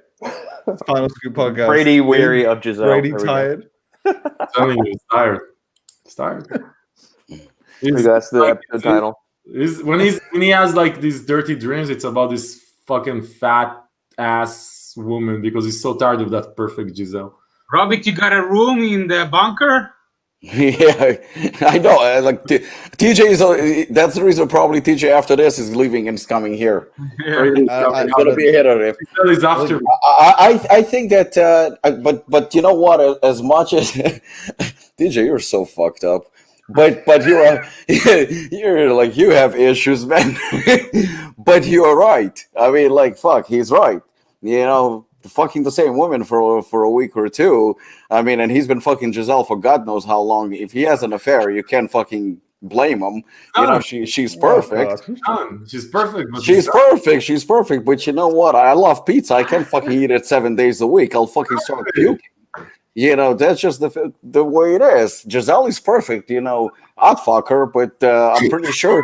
Final Scoop podcast. Brady weary of Giselle. Brady tired. I'm telling you, he's tired. He's tired. That's the episode title. When he has like these dirty dreams, it's about this fucking fat ass woman because he's so tired of that perfect Giselle. Robert, you got a room in the bunker? Yeah, I know. Like TJ is. That's the reason probably TJ after this is leaving and is coming here. Yeah. It's gonna be ahead of him. He's after. I think that. But you know what? As much as TJ, you're so fucked up. But you're like you have issues, man. But you're right. I mean, like fuck, he's right. Fucking the same woman for a week or 2. I mean, and he's been fucking Giselle for God knows how long. If he has an affair, you can't fucking blame him. She's perfect. She's perfect. She's perfect. But you know what? I love pizza. I can't fucking eat it 7 days a week. I'll fucking start puking. That's just the way it is. Giselle is perfect. I'd fuck her, but I'm pretty sure.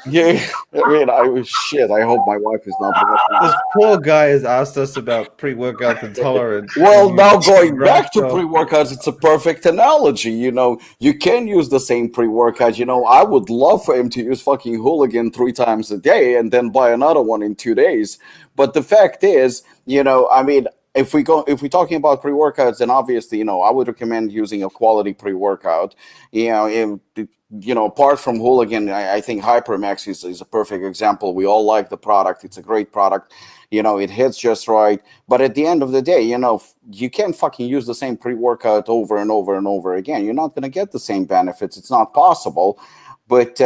Yeah, I hope my wife is not watching. This poor guy has asked us about pre-workout intolerance. Well, now going back to pre-workouts, it's a perfect analogy. You can use the same pre-workout. I would love for him to use fucking Hooligan 3 times a day and then buy another one in 2 days. But the fact is, if we're talking about pre-workouts, then obviously, I would recommend using a quality pre-workout. Apart from Hooligan, I think Hypermax is a perfect example. We all like the product. It's a great product. It hits just right. But at the end of the day, you can't fucking use the same pre-workout over and over and over again. You're not going to get the same benefits. It's not possible. But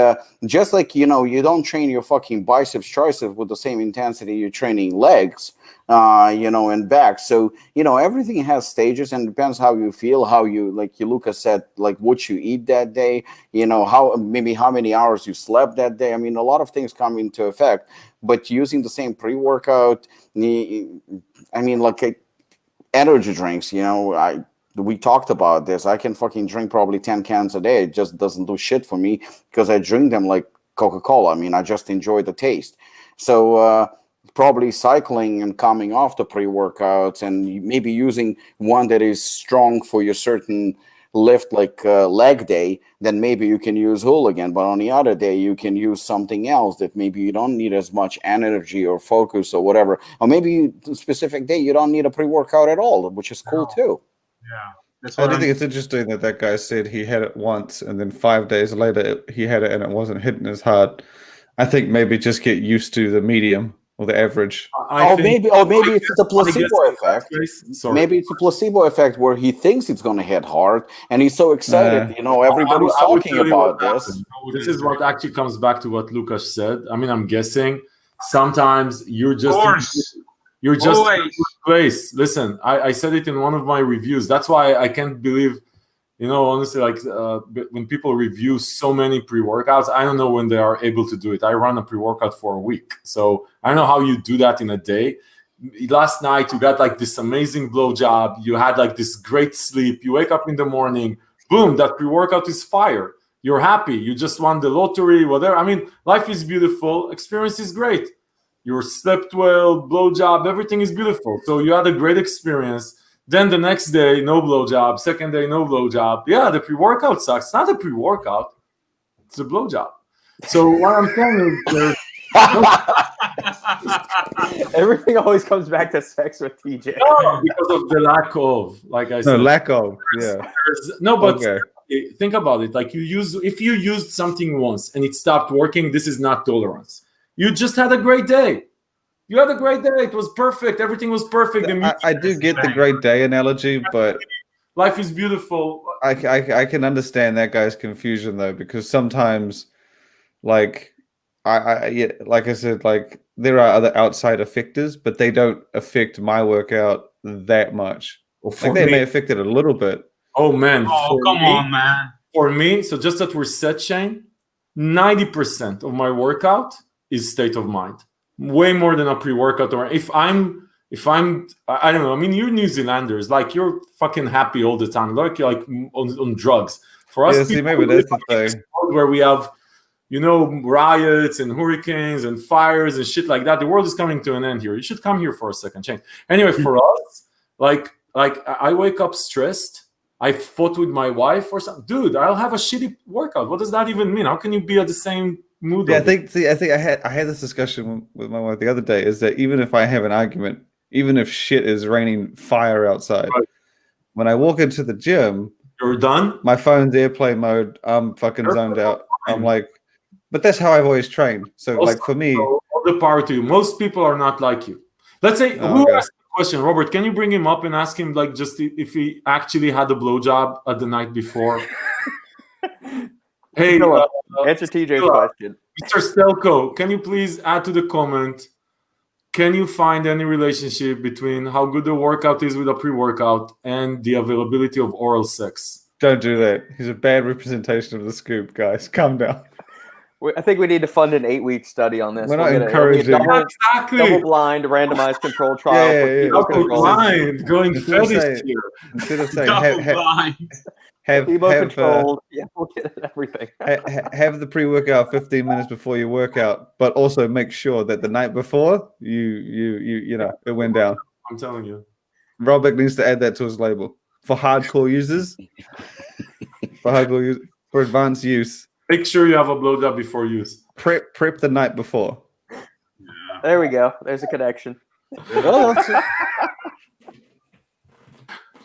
just like, you don't train your fucking biceps, triceps with the same intensity you're training legs, and back. So, everything has stages, and depends how you feel, how you, like Lukasz said, like what you eat that day, how many hours you slept that day. A lot of things come into effect. But using the same pre-workout, like energy drinks, we talked about this. I can fucking drink probably 10 cans a day. It just doesn't do shit for me because I drink them like Coca-Cola. I just enjoy the taste. So probably cycling and coming off the pre-workouts and maybe using one that is strong for your certain lift, like leg day, then maybe you can use Hooligan. But on the other day, you can use something else that maybe you don't need as much energy or focus or whatever. Or maybe the specific day, you don't need a pre-workout at all, which is cool too. Yeah. I do think it's interesting that guy said he had it once and then 5 days later he had it and it wasn't hitting as hard. I think maybe just get used to the medium or the average. Maybe it's the placebo effect. Maybe it's a placebo effect where he thinks it's going to hit hard and he's so excited. Everybody's talking about this. This is what actually comes back to what Lukasz said. I'm guessing sometimes you're just in a good place. Listen, I said it in one of my reviews. That's why I can't believe, honestly, when people review so many pre-workouts, I don't know when they are able to do it. I run a pre-workout for a week. So I don't know how you do that in a day. Last night, you got this amazing blowjob. You had this great sleep. You wake up in the morning, boom, that pre-workout is fire. You're happy. You just won the lottery, whatever. Life is beautiful. Experience is great. You slept well, blowjob, everything is beautiful. So you had a great experience. Then the next day, no blowjob. Second day, no blowjob. Yeah, the pre-workout sucks. It's not a pre-workout. It's a blowjob. So what I'm saying is everything always comes back to sex with TJ. No, because of the lack of, like I said. No, lack of, yeah. No, but think about it. If you used something once and it stopped working, this is not tolerance. You just had a great day. You had a great day. It was perfect. Everything was perfect. I do get the great day analogy, but life is beautiful. I can understand that guy's confusion though, because sometimes, like I said, there are other outside effectors, but they don't affect my workout that much. They may affect it a little bit. Oh man! On, man. For me, so just that we're set, Shane. 90% of my workout is state of mind. Way more than a pre-workout. Or if I'm I don't know. You're New Zealanders, you're fucking happy all the time, you're on drugs. For us, maybe that's the thing where we have, riots and hurricanes and fires and shit like that. The world is coming to an end here. You should come here for a second change. Anyway, for us, I wake up stressed. I fought with my wife or something. Dude, I'll have a shitty workout. What does that even mean? How can you be at the same mood? Yeah, I think I had this discussion with my wife the other day, is that even if I have an argument, even if shit is raining fire outside, right, when I walk into the gym, you're done. My phone's airplane mode. I'm fucking zoned out. I'm but that's how I've always trained. So for me, all the power to you. Most people are not like you. Let's say who asked the question, Robert? Can you bring him up and ask him just if he actually had a blowjob at the night before? Hey, answer TJ's question. Mr. Stelko, can you please add to the comment? Can you find any relationship between how good the workout is with a pre-workout and the availability of oral sex? Don't do that. He's a bad representation of the scoop, guys. Calm down. I think we need to fund an 8-week study on this. We're not It'll be a encouraging. Exactly. double-blind, randomized control trial. Yeah. Double blind, going Instead of fetish saying- here. Instead of saying Double blind. have controlled. Yeah, we'll get everything. have the pre-workout 15 minutes before your workout, but also make sure that the night before you know it went down. I'm telling you. Robic needs to add that to his label for hardcore users. For advanced use. Make sure you have a blowjob before use. Prep the night before. There we go. There's a connection. Well, that's it.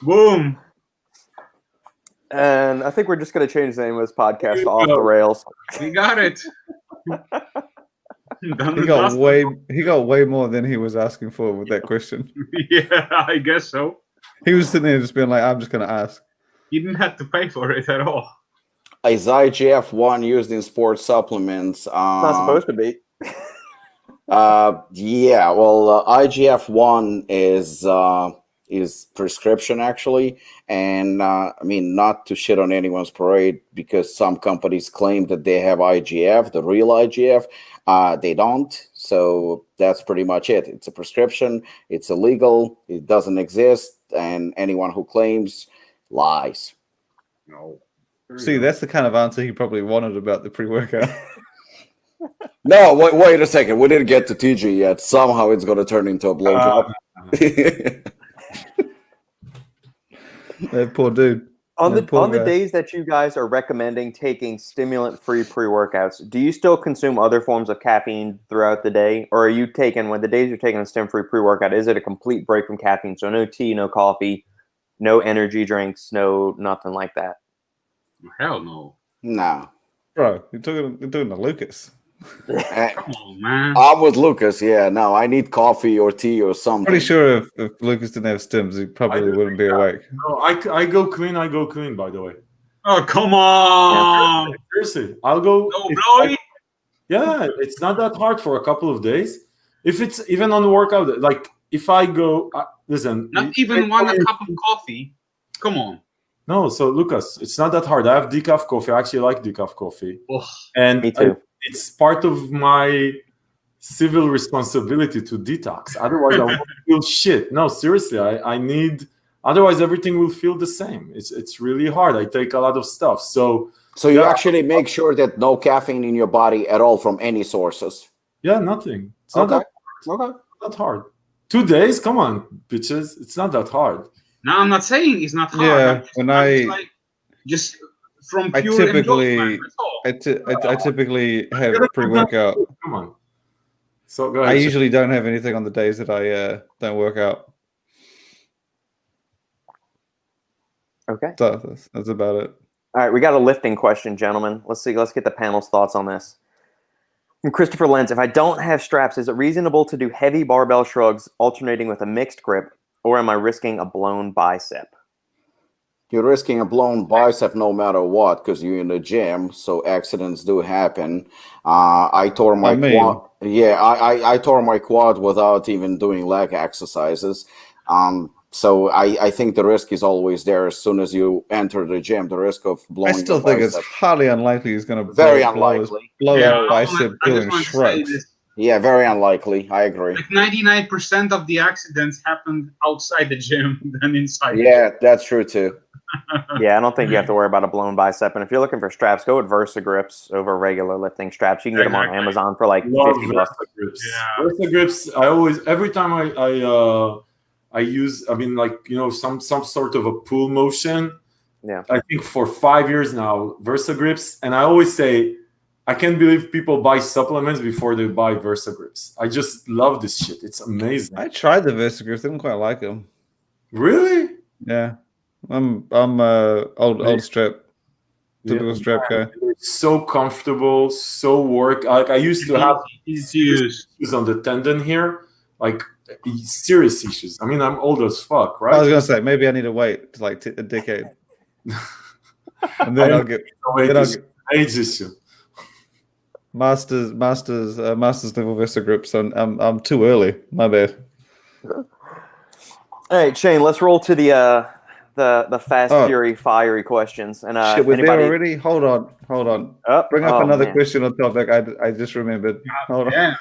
Boom. And I think we're just going to change the name of this podcast There to you Off go. the Rails. We got it. Done He and got dusted. way more than he was asking for with that question. Yeah, I guess so. He was sitting there just being like, I'm just gonna ask. You didn't have to pay for it at all. Is IGF-1 used in sports supplements? Not supposed to be. Yeah, well, IGF-1 is prescription actually, and I mean, not to shit on anyone's parade, because some companies claim that they have IGF, the real IGF. They don't, so that's pretty much it. It's a prescription. It's illegal. It doesn't exist, and anyone who claims lies. No. See, that's the kind of answer he probably wanted about the pre-workout. No, wait a second. We didn't get to TG yet. Somehow it's going to turn into a blowjob. That poor dude. On Yeah, poor the guy. days that you guys are recommending taking stimulant-free pre-workouts, do you still consume other forms of caffeine throughout the day? Or are you taking, when the days you're taking a stim-free pre-workout, is it a complete break from caffeine? So no tea, no coffee, no energy drinks, no nothing like that. Hell no. No. Bro, you're talking to Lukasz. Come on, man. I'm with Lukasz. Yeah, no, I need coffee or tea or something. Pretty sure if Lukasz didn't have stims, he probably wouldn't be awake. No, I go clean. I go clean. By the way, Oh, come on. seriously, I'll go. No if blowy? Yeah, it's not that hard for a couple of days. If it's even on the workout, like if I go, listen. Not even one cup of coffee. Come on. No, so Lukasz, it's not that hard. I have decaf coffee. I actually like decaf coffee, Oh, and Me too. it's part of my civil responsibility to detox. Otherwise, I won't feel shit. No, seriously, I need. Otherwise, everything will feel the same. It's really hard. I take a lot of stuff. So you actually make sure that no caffeine in your body at all from any sources. yeah, nothing. It's not Okay. that hard. 2 days? Come on, bitches. It's not that hard. no, I'm not saying it's not hard. Yeah, when I'm just from I pure typically- enjoyment. That's all. I typically have pre-workout. Come on. So go I ahead. usually don't have anything on the days that I don't work out. Okay. So that's about it. All right, we got a lifting question, gentlemen. Let's see. Let's get the panel's thoughts on this. From Christopher Lenz, if I don't have straps, is it reasonable to do heavy barbell shrugs alternating with a mixed grip, or am I risking a blown bicep? You're risking a blown bicep no matter what, because you're in the gym, so accidents do happen. I tore my quad. Yeah, I tore my quad without even doing leg exercises. So I think the risk is always there as soon as you enter the gym. The risk of blowing. I still your think it's bicep. highly unlikely he's going to Very unlikely. blow Yeah, his bicep I just doing want to say shrugs. this. Yeah, very unlikely. I agree. Like 99% of the accidents happened outside the gym than inside. Yeah, that's true too. Yeah, I don't think you have to worry about a blown bicep. And if you're looking for straps, go with Versa grips over regular lifting straps. You can get them on Exactly. Amazon for like Love 50 bucks. Versa grips. Yeah. Versa grips. I always, every time I use, I mean, like, you know, some sort of a pull motion. Yeah. I think for 5 years now, Versa grips, and I always say, I can't believe people buy supplements before they buy Versa grips. I just love this shit. It's amazing. I tried the Versa grips. Didn't quite like them. Really? Yeah, I'm old strap, typical strap guy. It's so comfortable, so work. Like I used to have Easy to use. issues on the tendon here, like serious issues. I mean, I'm old as fuck, right? I was gonna say maybe I need to wait like a decade, and then I'll get then I'll get age issue. masters level Versa grips. I'm too early. My bad. All right, Shane, let's roll to the the fast, Oh. fury, fiery questions. And Shit, we're there already? Hold on. Oh, Bring up another man. question on topic. I just remembered. Hold on. Yeah.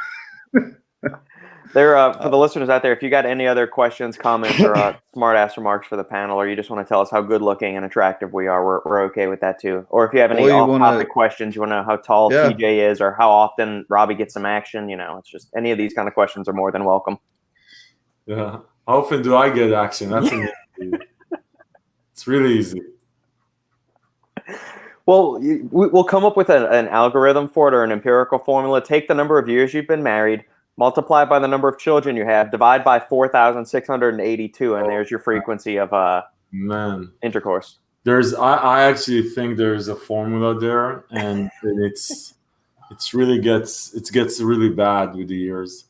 There, for the listeners out there, if you got any other questions, comments, or smart ass remarks for the panel, or you just want to tell us how good looking and attractive we are, we're okay with that too. Or if you have any Or you off-topic questions, you want to know how tall Yeah. TJ is, or how often Robbie gets some action, it's just any of these kind of questions are more than welcome. Yeah. How often do I get action? That's amazing. It's really easy. Well, we'll come up with an algorithm for it or an empirical formula. Take the number of years you've been married, multiply by the number of children you have, divide by 4,682, and there's your frequency of intercourse. I actually think there's a formula there, and it gets really bad with the years.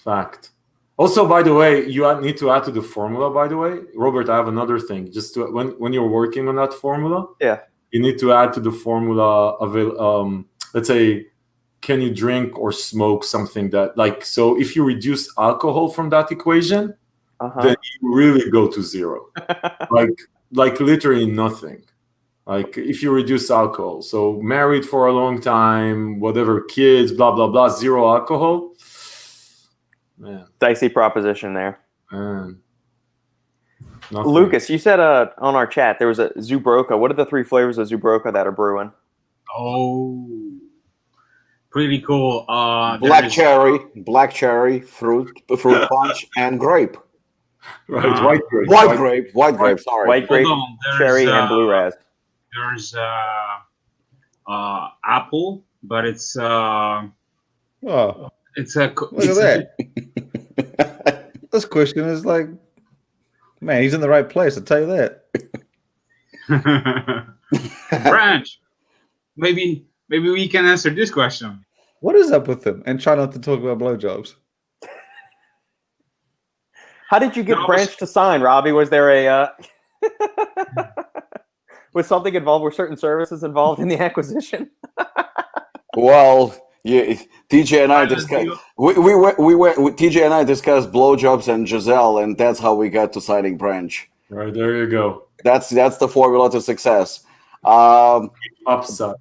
Fact. Also, by the way, you need to add to the formula. By the way, Robert, I have another thing. Just when you're working on that formula, you need to add to the formula of let's say, can you drink or smoke something that so if you reduce alcohol from that equation, then you really go to zero, like literally nothing. Like if you reduce alcohol, so married for a long time, whatever, kids, blah blah blah, zero alcohol. Man. Dicey proposition there. Man. Lukasz, you said on our chat there was a Zubroka. What are the 3 flavors of Zubroka that are brewing? Oh, pretty cool. Black cherry, fruit punch, and grape. Right, white grape. White grape. Sorry, white grape, cherry, and blue raz. There's apple, but it's it's a look at that. This question is like, man, he's in the right place. I'll tell you that. Branch. Maybe we can answer this question. What is up with him? And try not to talk about blowjobs. How did you get Branch to sign, Robbie? Was there a was something involved? Were certain services involved in the acquisition? Well, yeah, TJ and I discussed. We went. TJ and I discussed blowjobs and Giselle, and that's how we got to signing Branch. Right, there you go. That's the formula to success. Upside.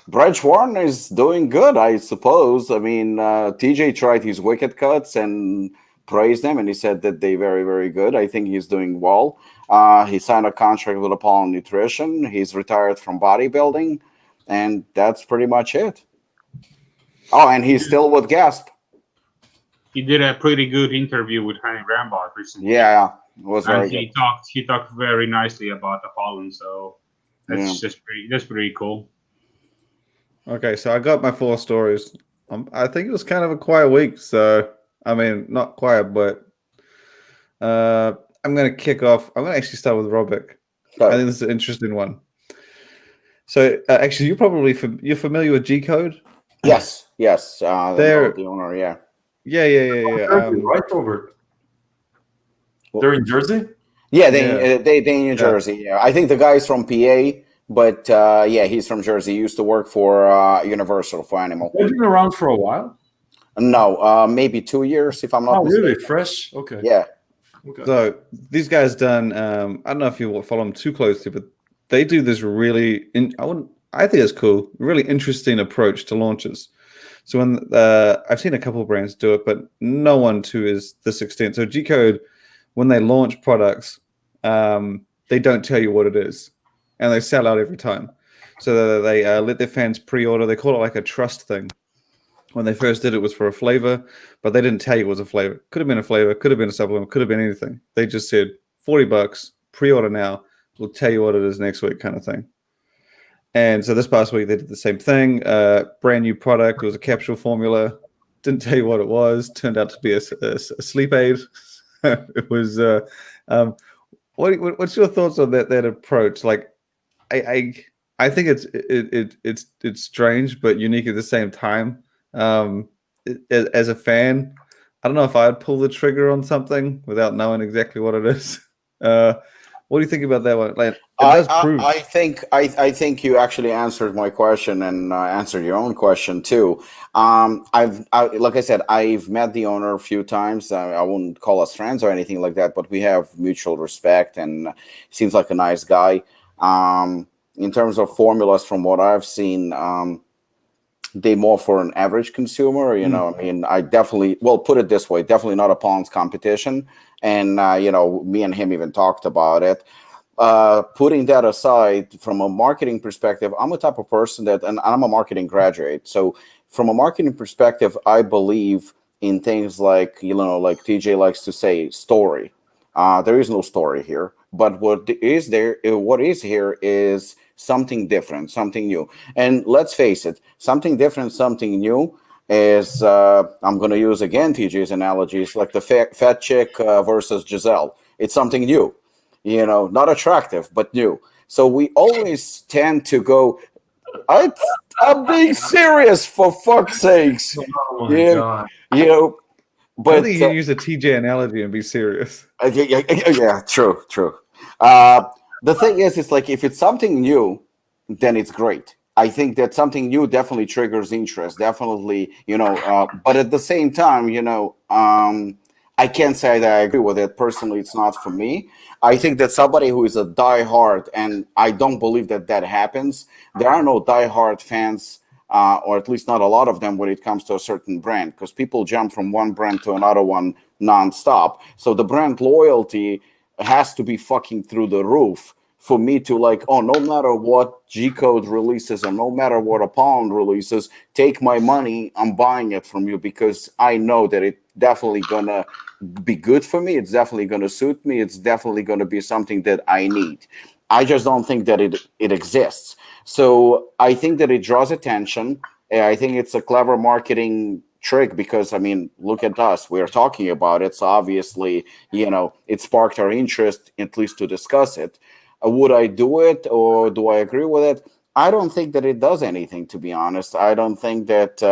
Branch Warren is doing good, I suppose. I mean, TJ tried his wicked cuts and praised them, and he said that they're very, very good. I think he's doing well. He signed a contract with Apollon Nutrition. He's retired from bodybuilding, and that's pretty much it. Oh, and he's still with Gasp. He did a pretty good interview with Hani Rambach recently. Yeah, it was very good. He talked very nicely about Apollon, so that's pretty cool. Okay, so I got my 4 stories. I think it was kind of a quiet week. So, I mean, not quiet, but I'm going to kick off. I'm going to actually start with Robic. I think this is an interesting one. So, actually, you're familiar with GCode? Yes. They're the owner, yeah. Yeah. Right, Robert. They're in Jersey? Yeah, they in New Jersey. Yeah, I think the guy's from PA. But he's from Jersey. He used to work for Universal for Animal. They've been around for a while? No, maybe 2 years, if I'm not mistaken. Really? Fresh? Okay. Yeah. Okay. So these guys done. I don't know if you follow them too closely, but they do this really. I think it's cool. Really interesting approach to launches. So when I've seen a couple of brands do it, but no one to this extent. So GCode, when they launch products, they don't tell you what it is. And they sell out every time. So they let their fans pre-order. They call it like a trust thing. When they first did it was for a flavor, but they didn't tell you it was a flavor. Could have been a flavor, could have been a supplement, could have been anything. They just said, $40, pre-order now. We'll tell you what it is next week kind of thing. And so this past week they did the same thing. Brand new product. It was a capsule formula. Didn't tell you what it was. Turned out to be a sleep aid. It was... what's your thoughts on that approach? Like, I think it's strange but unique at the same time. As a fan, I don't know if I'd pull the trigger on something without knowing exactly what it is. What do you think about that one? Like, it does prove. I think you actually answered my question and answered your own question too. Like I said, I've met the owner a few times. I wouldn't call us friends or anything like that, but we have mutual respect, and seems like a nice guy. In terms of formulas, from what I've seen, they more for an average consumer. I mean, I definitely, well, put it this way, definitely not Apollon's competition. And, me and him even talked about it. Putting that aside, from a marketing perspective, I'm a type of person that, and I'm a marketing graduate. So from a marketing perspective, I believe in things like, like TJ likes to say, story. There is no story here, but what is here is something different, something new. And let's face it, something different, something new is, I'm going to use again TJ's analogies, like the fat chick versus Giselle. It's something new, not attractive, but new. So we always tend to go, I'm being serious, for fuck's sakes. Oh my God. But I think you can use a TJ analogy and be serious. Yeah, true. The thing is, it's like if it's something new, then it's great. I think that something new definitely triggers interest, definitely, but at the same time, I can't say that I agree with it. Personally, it's not for me. I think that somebody who is a diehard, and I don't believe that happens, there are no diehard fans, or at least not a lot of them when it comes to a certain brand, because people jump from one brand to another one nonstop. So the brand loyalty has to be fucking through the roof for me to no matter what GCode releases or no matter what Apollon releases, take my money, I'm buying it from you because I know that it's definitely gonna be good for me. It's definitely gonna suit me. It's definitely gonna be something that I need. I just don't think that it exists. So I think that it draws attention. I think it's a clever marketing trick because, I mean, look at us. We're talking about it. So obviously, it sparked our interest, at least to discuss it. Would I do it or do I agree with it? I don't think that it does anything, to be honest. I don't think that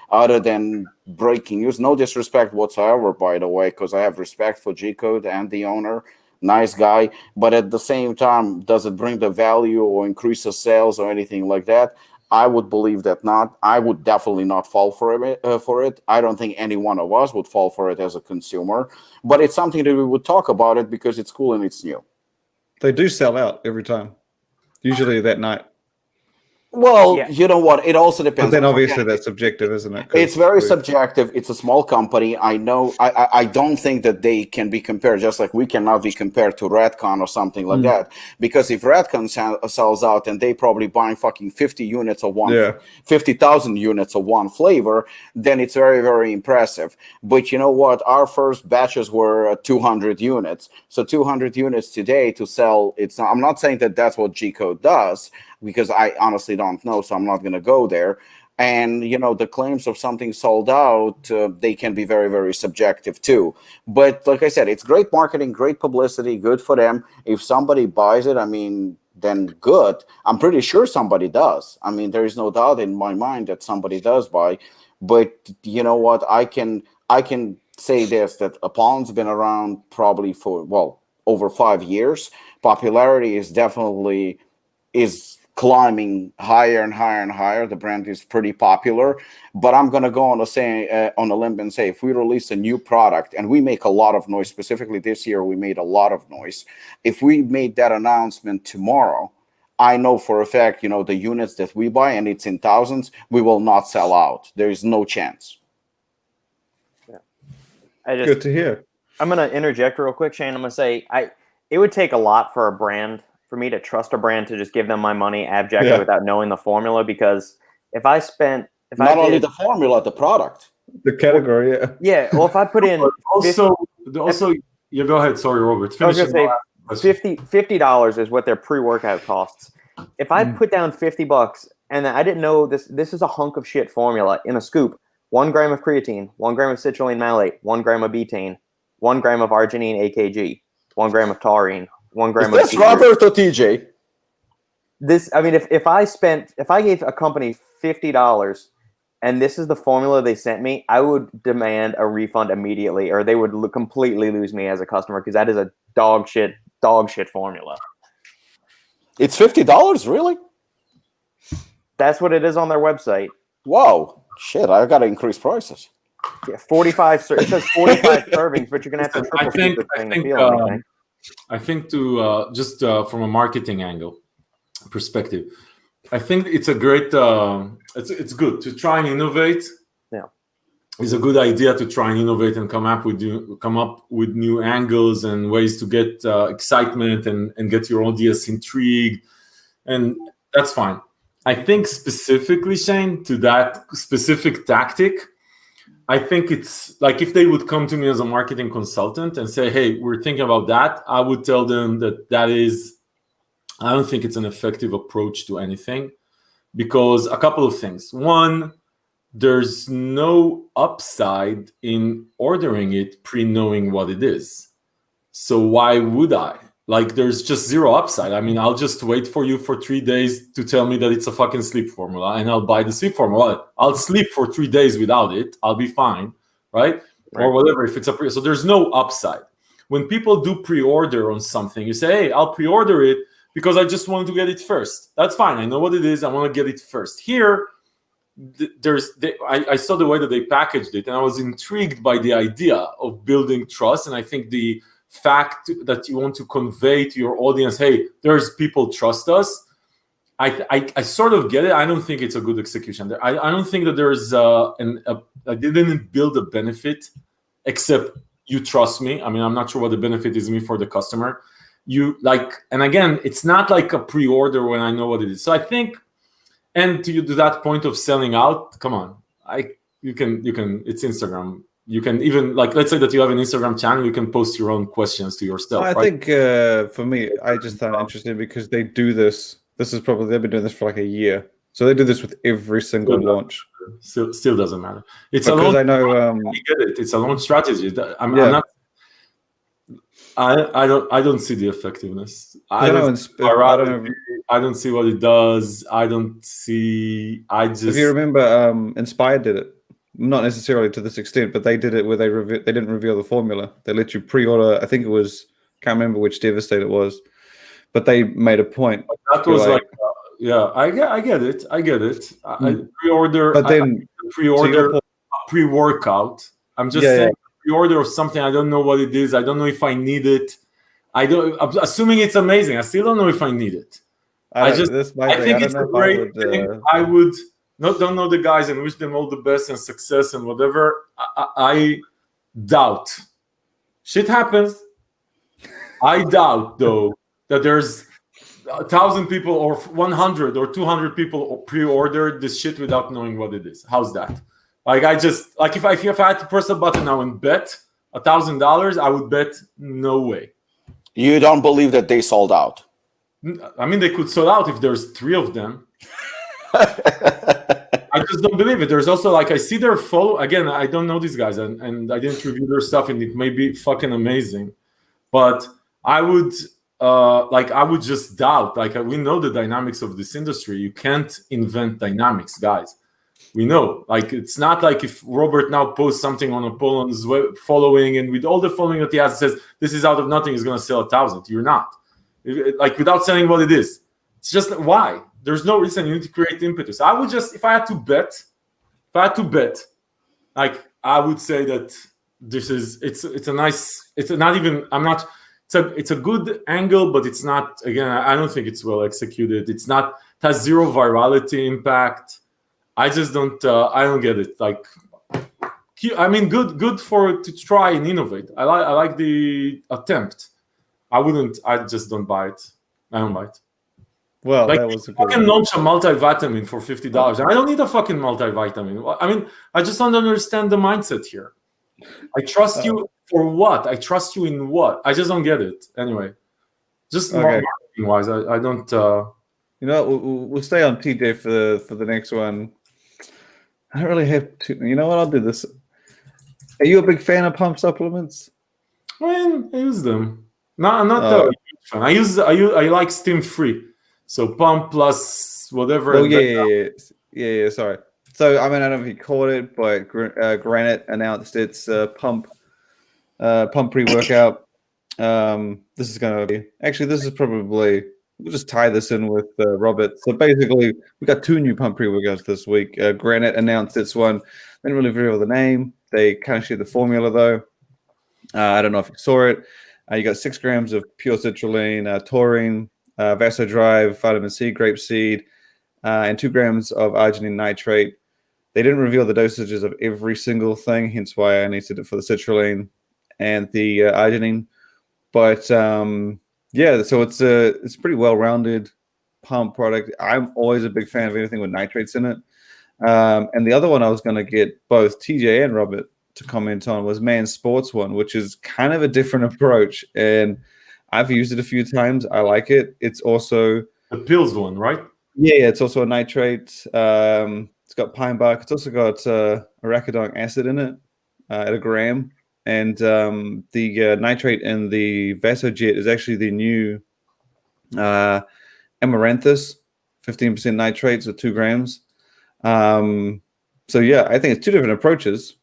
other than breaking news, no disrespect whatsoever, by the way, because I have respect for GCode and the owner. Nice guy. But at the same time, does it bring the value or increase the sales or anything like that? I would believe that not. I would definitely not fall for it. I don't think any one of us would fall for it as a consumer. But it's something that we would talk about it because it's cool and it's new. They do sell out every time, usually that night. Well, yeah. You know what? It also depends. But then obviously that's subjective, isn't it? It's very subjective. It's a small company. I know. I don't think that they can be compared, just like we cannot be compared to Redcon or something like that. Because if Redcon sells out and they probably buying fucking 50 units of one, 50,000 units of one flavor, then it's very, very impressive. But you know what? Our first batches were 200 units. So 200 units today to sell. I'm not saying that that's what GCode does, because I honestly don't know, so I'm not going to go there. And, the claims of something sold out, they can be very, very subjective too. But like I said, it's great marketing, great publicity, good for them. If somebody buys it, I mean, then good. I'm pretty sure somebody does. I mean, there is no doubt in my mind that somebody does buy. But you know what? I can say this, that Apollon's been around probably for, over 5 years. Popularity is definitely climbing higher and higher and higher. The brand is pretty popular, but I'm going to go on a limb and say, if we release a new product and we make a lot of noise, specifically this year, we made a lot of noise. If we made that announcement tomorrow, I know for a fact, the units that we buy, and it's in thousands, we will not sell out. There is no chance. Yeah. Good to hear. I'm going to interject real quick, Shane. I'm going to say, it would take a lot for a brand, for me to trust a brand to just give them my money abjectly without knowing the formula, because if I only the formula, the product, the category, well, if I put in also go ahead, sorry, Robert, I was gonna say $50 is what their pre-workout costs. If I put down $50 and I didn't know this is a hunk of shit formula in a scoop, 1 gram of creatine, 1 gram of citrulline malate, 1 gram of betaine, 1 gram of arginine AKG, 1 gram of taurine, 1 gram of this Robert or TJ? I mean, if I gave a company $50 and this is the formula they sent me, I would demand a refund immediately, or they would completely lose me as a customer, because that is a dog shit dog shit formula. It's $50, really? That's what it is on their website. Whoa, shit! I gotta increase prices. Yeah, 45. It says 45 servings, but you're gonna have to triple keep this thing to feel anything. I think to just from a marketing angle perspective, I think it's a great. It's good to try and innovate. Yeah, it's a good idea to try and innovate and come up with new angles and ways to get excitement and get your audience intrigued, and that's fine. I think specifically, Shane, to that specific tactic, I think it's like if they would come to me as a marketing consultant and say, hey, we're thinking about that, I would tell them that is, I don't think it's an effective approach to anything, because a couple of things. One, there's no upside in ordering it pre-knowing what it is. So why would I? Like, there's just zero upside. I mean, I'll just wait for you for 3 days to tell me that it's a fucking sleep formula, and I'll buy the sleep formula. I'll sleep for 3 days without it. I'll be fine, right? Or whatever, if it's a so there's no upside. When people do pre-order on something, you say, hey, I'll pre-order it because I just want to get it first. That's fine. I know what it is. I want to get it first. Here, I saw the way that they packaged it, and I was intrigued by the idea of building trust, and I think the fact that you want to convey to your audience, hey, there's people trust us. I sort of get it. I don't think it's a good execution. I don't think that there's I didn't build a benefit except you trust me. I mean, I'm not sure what the benefit is me for the customer. And again, it's not like a pre-order when I know what it is. So I think, and to that point of selling out, come on, you can it's Instagram. You can even, like, let's say that you have an Instagram channel, you can post your own questions to yourself. I think for me, I just found it interesting because they do this. They've been doing this for like a year. So they do this with every single launch. Still doesn't matter. It's because I know I get it. It's a launch strategy. I'm not. I don't see the effectiveness. I don't see what it does. I just. If you remember, Inspired did it. Not necessarily to this extent, but they did it where they didn't reveal the formula. They let you pre-order. I think it was, can't remember which Devastate it was, but they made a point. That was yeah, I get it. I pre-order. But then pre-order pre-workout. I'm just saying pre-order of something. I don't know what it is. I don't know if I need it. I'm assuming it's amazing. I still don't know if I need it. I think it's a great thing. I would. Don't know the guys and wish them all the best and success and whatever. I doubt. Shit happens. I doubt, though, that there's 1,000 people or 100 or 200 people pre-ordered this shit without knowing what it is. How's that? Like, if I had to press a button now and bet $1,000, I would bet no way. You don't believe that they sold out? I mean, they could sell out if there's 3 of them. I just don't believe it. There's also, like, I see their follow. Again, I don't know these guys, and I didn't review their stuff, and it may be fucking amazing. But I would just doubt. Like, we know the dynamics of this industry. You can't invent dynamics, guys. We know. Like, it's not like if Robert now posts something on Apollon's web following, and with all the following that he has, says this is out of nothing, he's going to sell 1,000. You're not. Like, without saying what it is. It's just why. There's no reason. You need to create impetus. I would just, if I had to bet, like, I would say that this is, it's a good angle, but it's not, again, I don't think it's well executed. It has zero virality impact. I just don't, I don't get it. Like, I mean, good to try and innovate. I like the attempt. I just don't buy it. I don't buy it. Well, like, that was a fucking launch a multivitamin for $50. And I don't need a fucking multivitamin. I mean, I just don't understand the mindset here. I trust you for what? I trust you in what? I just don't get it. Anyway, just marketing wise, I don't. You know, we'll stay on TJ for the next one. I don't really have to. You know what? I'll do this. Are you a big fan of pump supplements? I mean, I use them. No, I'm not a huge fan. I like steam free. So pump plus whatever. Oh yeah. Sorry. So I mean, I don't know if you caught it, but Granite announced its pump pre-workout. this is going to be actually. This is probably we'll just tie this in with Robert. So basically, we got 2 new pump pre-workouts this week. Granite announced its one. They didn't really reveal the name. They kind of shared the formula though. I don't know if you saw it. You got 6 grams of pure citrulline, taurine, vasodrive, vitamin C, grapeseed, and 2 grams of arginine nitrate. They didn't reveal the dosages of every single thing, hence why I needed it for the citrulline and the arginine. But yeah, so it's a pretty well-rounded pump product. I'm always a big fan of anything with nitrates in it. And the other one I was going to get both TJ and Robert to comment on was Man Sports one, which is kind of a different approach. And I've used it a few times. I like it. It's also the pills one, right? Yeah, it's also a nitrate. It's got pine bark. It's also got arachidonic acid in it at 1 gram. And the nitrate in the VasoJet is actually the new amaranthus, 15% nitrates with 2 grams. So yeah, I think it's 2 different approaches,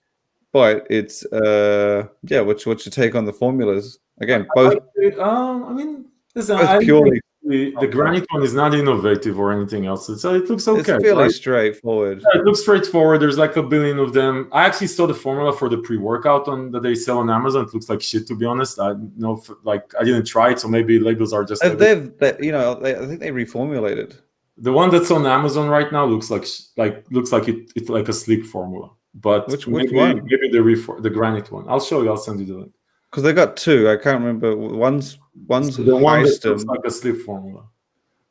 but it's yeah. What's your take on the formulas? Again, both. I mean, listen, both purely. The Granite one is not innovative or anything else. It looks okay. It's fairly straightforward. Yeah, it looks straightforward. There's like 1 billion of them. I actually saw the formula for the pre-workout that they sell on Amazon. It looks like shit, to be honest. I know, I didn't try it, so maybe labels are just. I think they reformulated. The one that's on Amazon right now looks like it's like a sleek formula. But which maybe, one? Maybe the Granite one. I'll show you. I'll send you the link. Because they got 2. I can't remember. One's the one that looks like a sleep formula.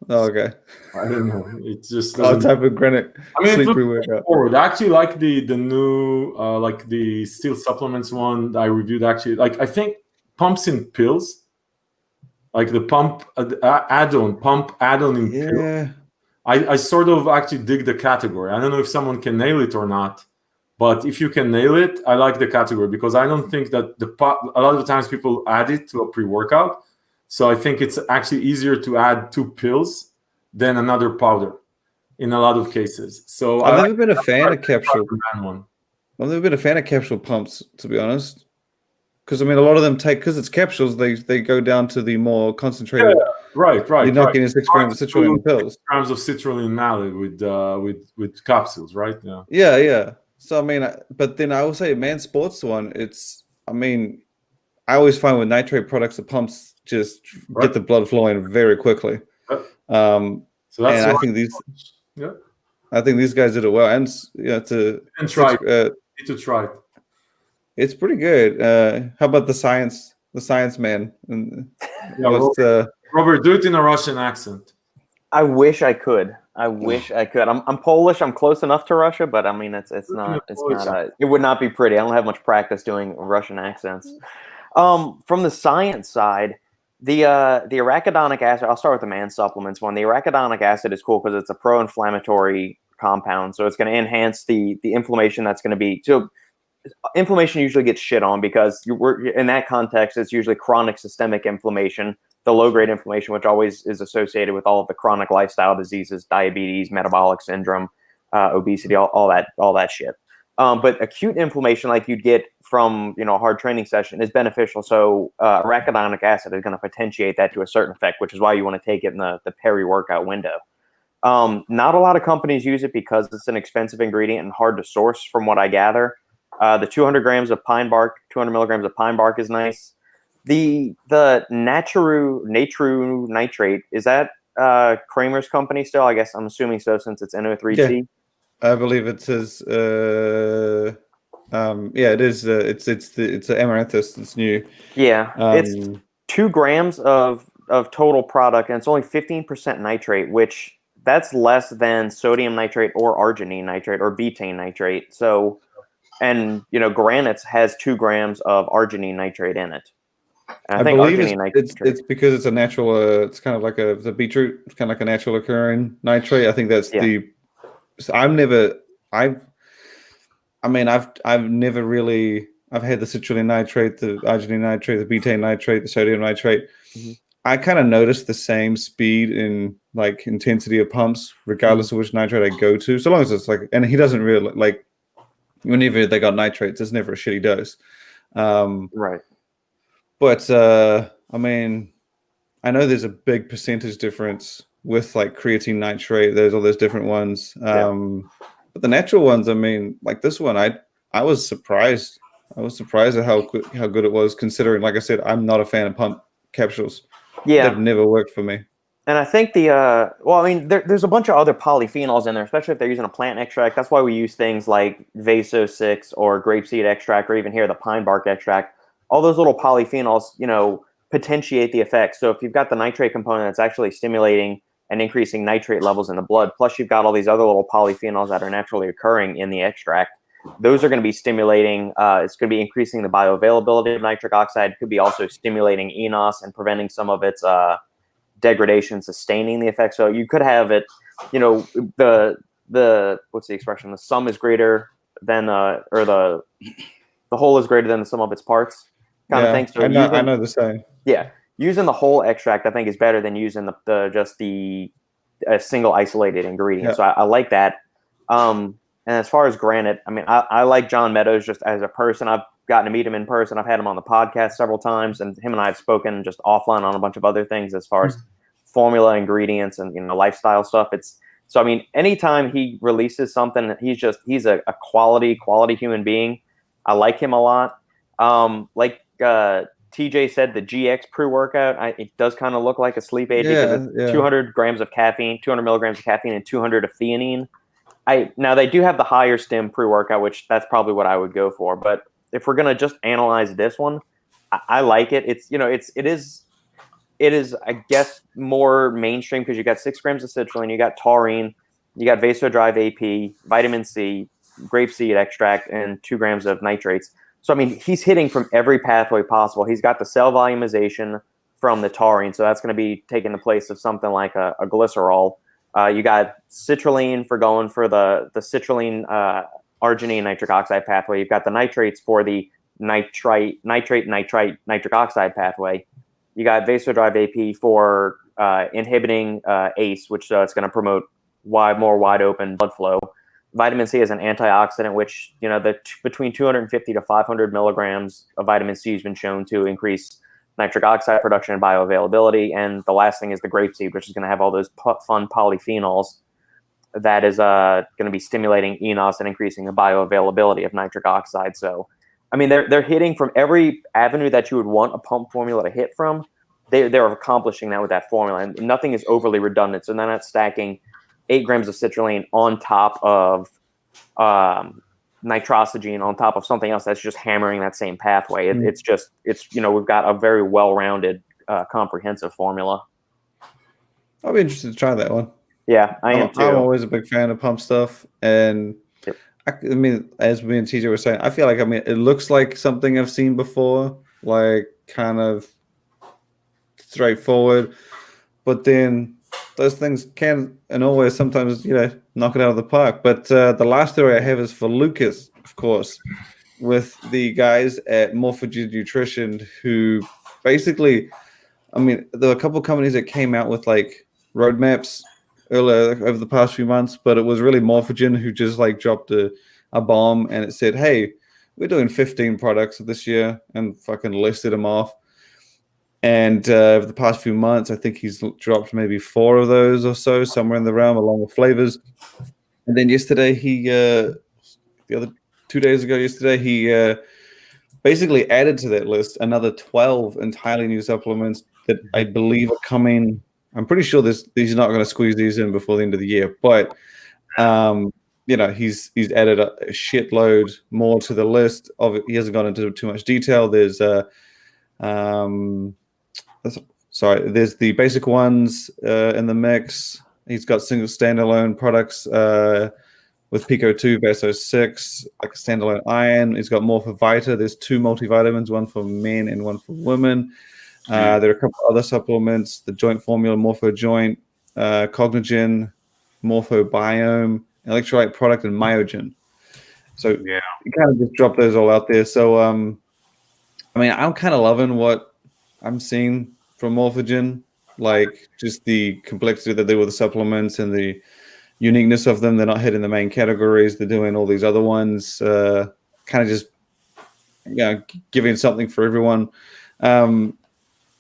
Oh, okay. I don't know. It just I'll type of Granite. I mean, sleep pre-workout. I actually like the new like the Steel Supplements one that I reviewed. Actually, like I think pumps in pills, like the pump add-on in pills. I sort of actually dig the category. I don't know if someone can nail it or not. But if you can nail it, I like the category because I don't think that a lot of the times people add it to a pre-workout. So I think it's actually easier to add 2 pills than another powder in a lot of cases. So I've never been a fan of capsule. One. I've never been a fan of capsule pumps, to be honest. Because I mean, a lot of them because it's capsules, they go down to the more concentrated. Yeah, right. You're not getting 6 grams of citrulline pills. 6 grams of citrulline malate with capsules, right? Yeah. So, I mean, but then I will say Man Sports one, I always find with nitrate products, the pumps just get the blood flowing very quickly. So that's and I think these guys did it well. And try it. Need to try it. It's pretty good. How about the science man? Robert, do it in a Russian accent. I wish I could. I'm Polish. I'm close enough to Russia, but I mean, it would not be pretty. I don't have much practice doing Russian accents. From the science side, the arachidonic acid. I'll start with the Man Supplements one. The arachidonic acid is cool because it's a pro-inflammatory compound, so it's going to enhance the inflammation. That's going to be so. Inflammation usually gets shit on because in that context, it's usually chronic systemic inflammation. The low-grade inflammation, which always is associated with all of the chronic lifestyle diseases, diabetes, metabolic syndrome, obesity, all that shit. But acute inflammation, like you'd get from a hard training session, is beneficial. So arachidonic acid is going to potentiate that to a certain effect, which is why you want to take it in the peri-workout window. Not a lot of companies use it because it's an expensive ingredient and hard to source, from what I gather. The 200 grams of pine bark, 200 milligrams of pine bark is nice. The natru nitrate, is that Kramer's company still? I guess I'm assuming so, since it's NO3T. Yeah, I believe it says. It is. It's the amaranthus. It's new. Yeah, it's 2 grams of total product, and it's only 15% nitrate, which that's less than sodium nitrate or arginine nitrate or betaine nitrate. So, and Granite has 2 grams of arginine nitrate in it. I think believe it's because it's a natural. It's kind of like the beetroot. It's kind of like a natural occurring nitrate. I think that's the. So I've never had the citrulline nitrate, the arginine nitrate, the betaine nitrate, the sodium nitrate. Mm-hmm. I kind of noticed the same speed in like intensity of pumps, regardless of which nitrate I go to. So long as it's like, and he doesn't really like. Whenever they got nitrates, it's never a shitty dose. Right. But I mean, I know there's a big percentage difference with like creatine nitrate. There's all those different ones. But the natural ones, I mean, like this one, I was surprised. I was surprised at how good it was, considering, like I said, I'm not a fan of pump capsules. Yeah. They've never worked for me. And I think there's a bunch of other polyphenols in there, especially if they're using a plant extract. That's why we use things like Vaso 6 or grapeseed extract, or even here the pine bark extract. All those little polyphenols, potentiate the effects. So if you've got the nitrate component that's actually stimulating and increasing nitrate levels in the blood, plus you've got all these other little polyphenols that are naturally occurring in the extract, those are going to be stimulating. It's going to be increasing the bioavailability of nitric oxide. It could be also stimulating enos and preventing some of its degradation, sustaining the effect. So you could have it, the what's the expression? The sum is greater than the whole is greater than the sum of its parts, kind of thing. So I know the saying. Yeah, using the whole extract, I think, is better than using the single isolated ingredient. Yeah. So I like that. And as far as Granite, I mean, I like John Meadows just as a person. I've gotten to meet him in person. I've had him on the podcast several times, and him and I have spoken just offline on a bunch of other things as far as formula, ingredients, and lifestyle stuff. So I mean, anytime he releases something, he's a quality human being. I like him a lot. Like TJ said, the GX pre-workout, it does kind of look like a sleep aid because it's 200 grams of caffeine, 200 milligrams of caffeine, and 200 of theanine. Now they do have the higher stim pre-workout, which that's probably what I would go for. But if we're gonna just analyze this one, I like it. It is, I guess, more mainstream because you got 6 grams of citrulline, you got taurine, you got vasodrive AP, vitamin C, grapeseed extract, and 2 grams of nitrates. So I mean, he's hitting from every pathway possible. He's got the cell volumization from the taurine, so that's going to be taking the place of something like a glycerol. You got citrulline for going for the citrulline arginine nitric oxide pathway. You've got the nitrates for the nitrite nitric oxide pathway. You got vasodrive AP for inhibiting ACE, which it's going to promote more wide open blood flow. Vitamin C is an antioxidant, which between 250 to 500 milligrams of vitamin C has been shown to increase nitric oxide production and bioavailability. And the last thing is the grapeseed, which is going to have all those fun polyphenols that is going to be stimulating enos and increasing the bioavailability of nitric oxide. So, I mean, they're hitting from every avenue that you would want a pump formula to hit from. They're accomplishing that with that formula, and nothing is overly redundant. So they're not stacking 8 grams of citrulline on top of nitrosogene on top of something else that's just hammering that same pathway. It's we've got a very well-rounded, comprehensive formula. I'll be interested to try that one. Yeah, I am too. I'm always a big fan of pump stuff, and yep. I mean, as me and TJ were saying, I feel like it looks like something I've seen before, like kind of straightforward, but then those things can and always sometimes knock it out of the park. But the last story I have is for Lukasz, of course, with the guys at Morphogen Nutrition, who basically, I mean, there were a couple of companies that came out with like roadmaps earlier over the past few months, but it was really Morphogen who just like dropped a bomb, and it said, hey, we're doing 15 products this year, and fucking listed them off. And over the past few months, I think he's dropped maybe 4 of those or so, somewhere in the realm, along with flavors. And then yesterday, the other 2 days ago, he basically added to that list another 12 entirely new supplements that I believe are coming. I'm pretty sure he's not going to squeeze these in before the end of the year, but he's added a shitload more to the list. He hasn't gone into too much detail. There's there's the basic ones in the mix. He's got single standalone products with Pico 2, Vaso 6, like a standalone iron. He's got Morphe Vita. There's 2 multivitamins, one for men and one for women. There are a couple other supplements, the joint formula, Morpho Joint, Cognigen, Morpho Biome, electrolyte product, and Myogen. So you kind of just drop those all out there. So, I mean, I'm kind of loving what I'm seeing from Morphogen, like just the complexity that they do with the supplements and the uniqueness of them. They're not hitting the main categories. They're doing all these other ones, kind of just giving something for everyone.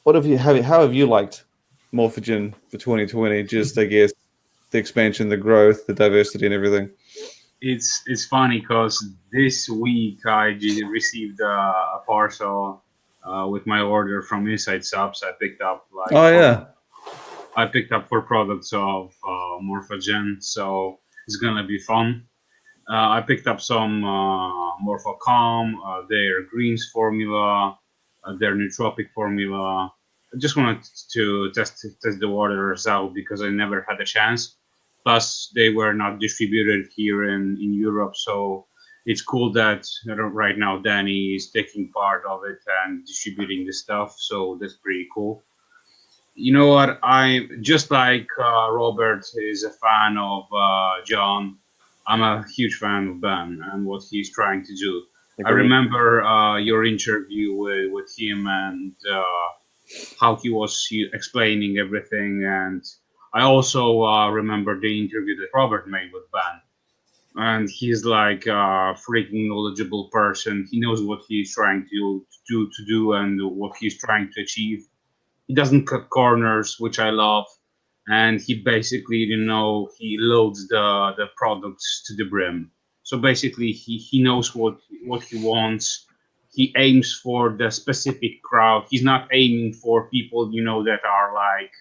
how have you liked Morphogen for 2020? Just I guess the expansion, the growth, the diversity, and everything. It's funny because this week I received a parcel with my order from Inside Subs. I picked up I picked up 4 products of Morphogen, so it's gonna be fun. I picked up some Morphocom, their greens formula, their nootropic formula. I just wanted to test the waters out because I never had a chance. Plus, they were not distributed here in Europe, so it's cool that right now Danny is taking part of it and distributing the stuff. So that's pretty cool. You know what? I just like Robert is a fan of John. I'm a huge fan of Ben and what he's trying to do. I remember your interview with him and how he was explaining everything. And I also remember the interview that Robert made with Ben. And he's like a freaking knowledgeable person. He knows what he's trying to do and what he's trying to achieve. He doesn't cut corners, which I love. And he basically, he loads the products to the brim. So basically, he knows what he wants. He aims for the specific crowd. He's not aiming for people, that are like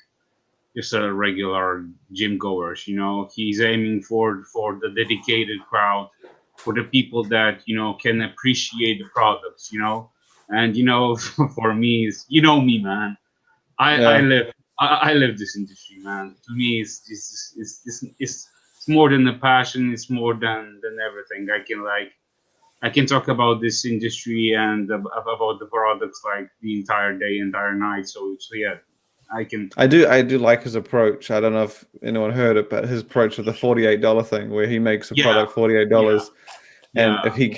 just a regular gym goers. He's aiming for the dedicated crowd, for the people that can appreciate the products. And for me, me, man. I live this industry, man. To me, it's more than a passion. It's more than everything. I can talk about this industry and about the products like the entire day, entire night. So yeah, I can. I do like his approach. I don't know if anyone heard it, but his approach with the $48 thing, where he makes a product $48, and if he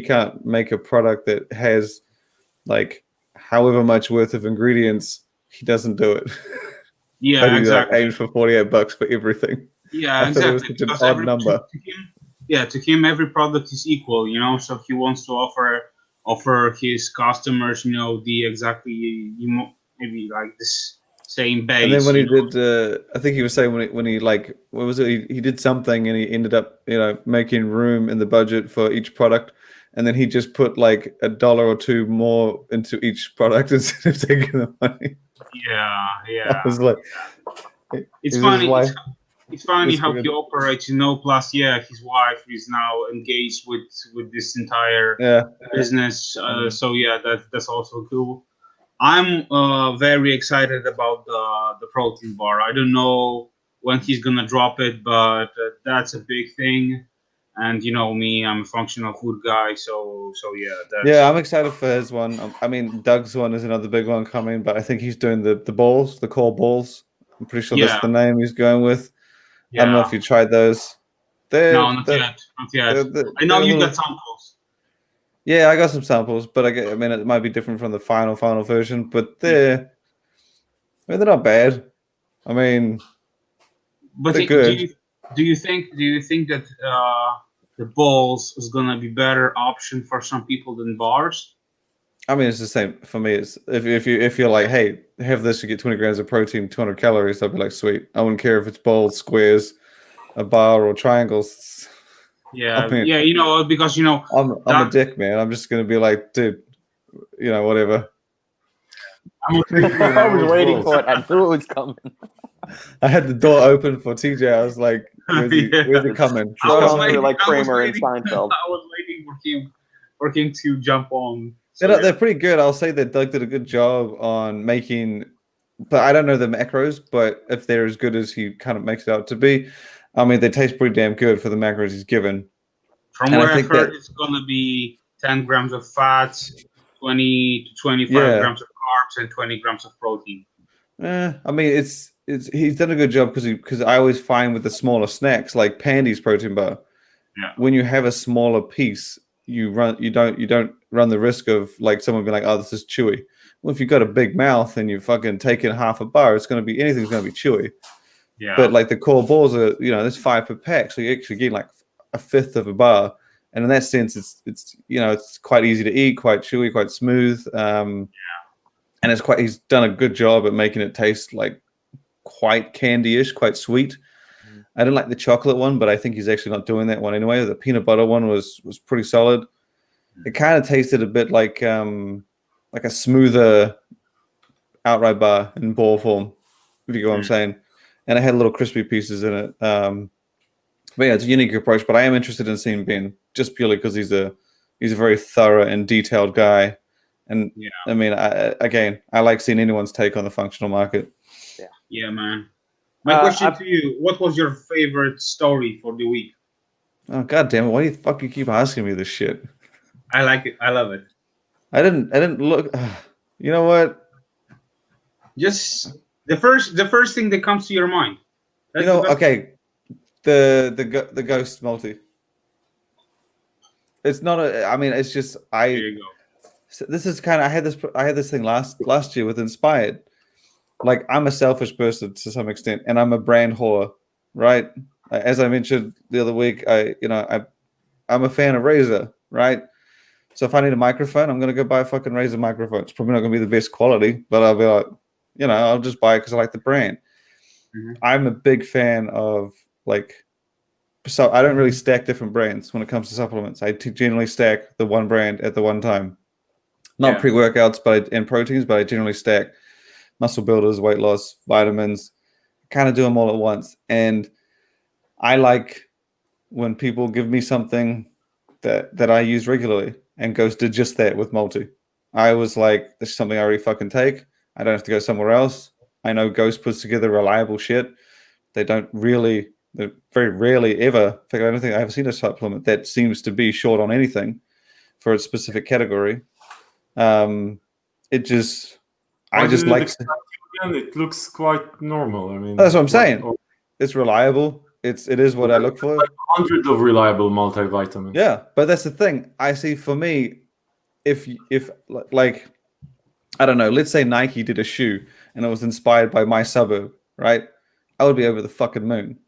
can't make a product that has like however much worth of ingredients, he doesn't do it. Yeah, but he exactly. aims for $48 for everything. Yeah, exactly. It was such an odd number. To him, every product is equal. So he wants to offer his customers, the exactly maybe like this same base. And then when he did, I think he was saying when he like, what was it? He did something and he ended up, making room in the budget for each product. And then he just put like $1 or $2 more into each product instead of taking the money. Yeah. I was like, it's funny. It's funny how he operates, Plus, his wife is now engaged with this entire business. So that's also cool. I'm very excited about the protein bar. I don't know when he's gonna drop it, but that's a big thing. And me, I'm a functional food guy, so yeah. I'm excited for his one. I mean, Doug's one is another big one coming, but I think he's doing the balls, the core balls. I'm pretty sure that's the name he's going with. Yeah. I don't know if you tried those. No, not yet. I know you got samples. Yeah, I got some samples, but I mean, it might be different from the final version, but they're not bad. I mean, but they're good. Do you think that the balls is gonna be better option for some people than bars? I mean, it's the same for me. It's if you're like, hey, have this, you get 20 grams of protein, 200 calories. I'd be like, sweet. I wouldn't care if it's balls, squares, a bar, or triangles. Yeah, I mean, because I'm a dick, man. I'm just gonna be like, dude, whatever. I was waiting for it. I knew it was coming. I had the door open for TJ. I was like, where's it coming? I was like Kramer and Seinfeld. I was waiting for him to jump on. They're pretty good. I'll say that Doug did a good job on making, but I don't know the macros, but if they're as good as he kind of makes it out to be, I mean, they taste pretty damn good for the macros he's given. From what I've heard, it's going to be 10 grams of fats, 20 to 25 grams of carbs, and 20 grams of protein. I mean, he's done a good job because I always find with the smaller snacks like Pandy's protein bar, when you have a smaller piece, you don't run the risk of like someone being like, oh, this is chewy. Well, if you've got a big mouth and you fucking take in half a bar, anything's gonna be chewy. Yeah. But like the core balls are, there's 5 per pack, so you actually get like a fifth of a bar, and in that sense, it's quite easy to eat, quite chewy, quite smooth. and he's done a good job at making it taste like quite candy-ish, quite sweet. I didn't like the chocolate one, but I think he's actually not doing that one anyway. The peanut butter one was pretty solid. It kind of tasted a bit like a smoother outright bar in ball form, if you get what I'm saying. And it had little crispy pieces in it. But yeah, it's a unique approach. But I am interested in seeing Ben just purely because he's a very thorough and detailed guy. And I mean, I like seeing anyone's take on the functional market. Yeah, man. My question to you: what was your favorite story for the week? Oh god damn it! Why do you keep asking me this shit? I like it. I love it. I didn't look. You know what? Just the first thing that comes to your mind. That's okay. The ghost multi. It's not a. I mean, it's just There you go. So this is kind of I had this thing last year with Inspired. Like, I'm a selfish person to some extent, and I'm a brand whore, right? As I mentioned the other week, I'm a fan of Razer, right? So if I need a microphone, I'm gonna go buy a fucking Razer microphone. It's probably not gonna be the best quality, but I'll be like, I'll just buy it because I like the brand. I'm a big fan of so I don't really stack different brands when it comes to supplements. I generally stack the one brand at the one time. Not pre-workouts and proteins, but I generally stack muscle builders, weight loss, vitamins, kind of do them all at once. And I like when people give me something that I use regularly, and Ghost did just that with Multi. I was like, this is something I already fucking take. I don't have to go somewhere else. I know Ghost puts together reliable shit. They very rarely ever, in fact, I don't think I've ever seen a supplement that seems to be short on anything for a specific category. I just like it looks quite normal. I mean, that's what I'm saying. It's reliable. It is what I look for. Like 100 of reliable multivitamins. Yeah, but that's the thing. I see for me, if like I don't know, let's say Nike did a shoe and it was inspired by my suburb, right? I would be over the fucking moon.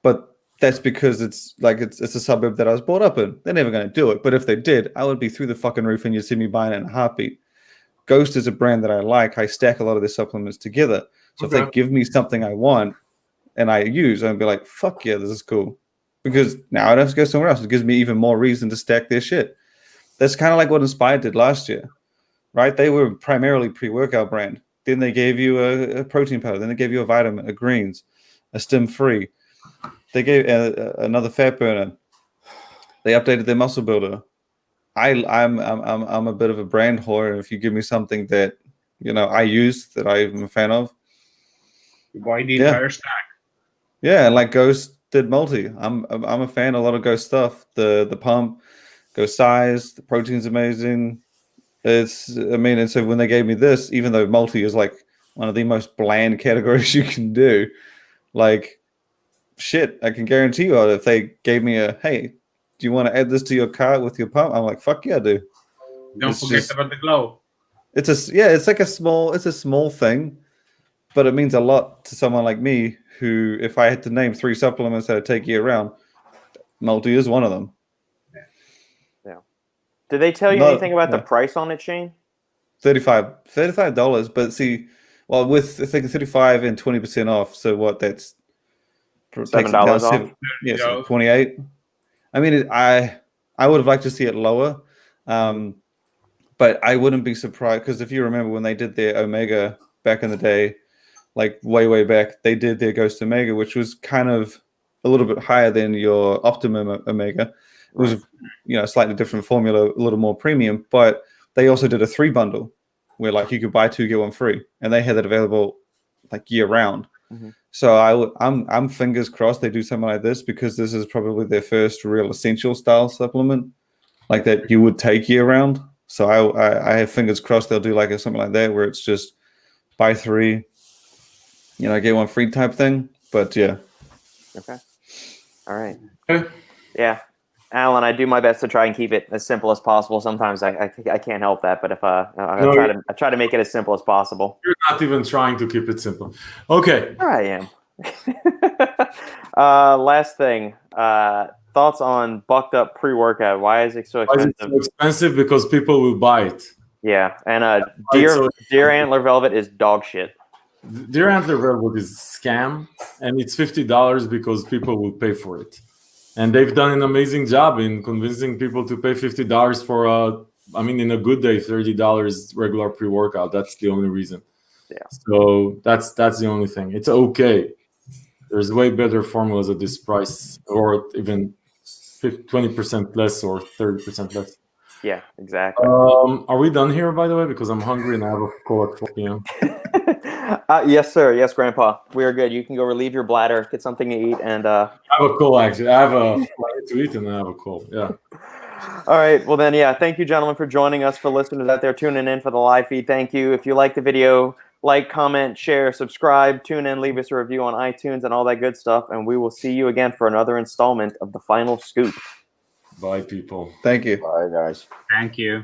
But that's because it's a suburb that I was brought up in. They're never going to do it. But if they did, I would be through the fucking roof and you'd see me buying it in a heartbeat. Ghost is a brand that I like. I stack a lot of their supplements together. So if they give me something I want and I use, I'd be like, fuck yeah, this is cool. Because now I don't have to go somewhere else. It gives me even more reason to stack their shit. That's kind of like what Inspired did last year, right? They were primarily pre-workout brand. Then they gave you a protein powder. Then they gave you a vitamin, a greens, a stim-free. They gave another fat burner. They updated their muscle builder. I'm a bit of a brand whore. And if you give me something that I use that I'm a fan of, you buy the entire stack. Yeah, and like Ghost did Multi. I'm a fan of a lot of Ghost stuff. The pump, Ghost size, the protein's amazing. And so when they gave me this, even though Multi is like one of the most bland categories you can do, like shit, I can guarantee you if they gave me hey, do you want to add this to your cart with your pump? I'm like, fuck yeah, I do. Don't forget about the glow. It's a small thing, but it means a lot to someone like me who, if I had to name 3 supplements that I take year round, Multi is one of them. Yeah. Did they tell you anything about the price on it, Shane? $35. But see, well, with I think 35 and 20% off, so what? That's $7 off. Yeah, so 28. I mean, I would have liked to see it lower, but I wouldn't be surprised because if you remember when they did their Omega back in the day, like way back, they did their Ghost Omega, which was kind of a little bit higher than your Optimum Omega. It was a slightly different formula, a little more premium, but they also did a 3 bundle where like you could buy 2 get 1 free, and they had that available like year round. Mm-hmm. So I'm fingers crossed they do something like this because this is probably their first real essential style supplement like that you would take year round. So I have fingers crossed they'll do like something like that where it's just buy 3, get 1 free type thing. But yeah. Okay. All right. Okay. Yeah. Alan, I do my best to try and keep it as simple as possible. Sometimes I can't help that, but if I try to make it as simple as possible. You're not even trying to keep it simple. Okay. Sure I am. Last thing. Thoughts on bucked up pre-workout. Why is it so expensive? Why is it so expensive? Because people will buy it. Yeah, and Right, so- deer antler velvet is dog shit. Deer Antler Velvet is scam, and it's $50 because people will pay for it. And they've done an amazing job in convincing people to pay $50 for in a good day, $30 regular pre-workout. That's the only reason. Yeah. So that's the only thing. It's okay. There's way better formulas at this price, or even 20% less or 30% less. Yeah, exactly. Are we done here, by the way? Because I'm hungry and I have a call at 4 p.m. Yes, sir. Yes, Grandpa. We are good. You can go relieve your bladder, get something to eat, and I have a call, actually. I have a flight to eat and I have a call. Yeah. All right. Well, then, yeah, thank you, gentlemen, for joining us, for listeners out there tuning in for the live feed. Thank you. If you like the video, like, comment, share, subscribe, tune in, leave us a review on iTunes and all that good stuff. And we will see you again for another installment of The Final Scoop. Bye, people. Thank you. Bye, guys. Thank you.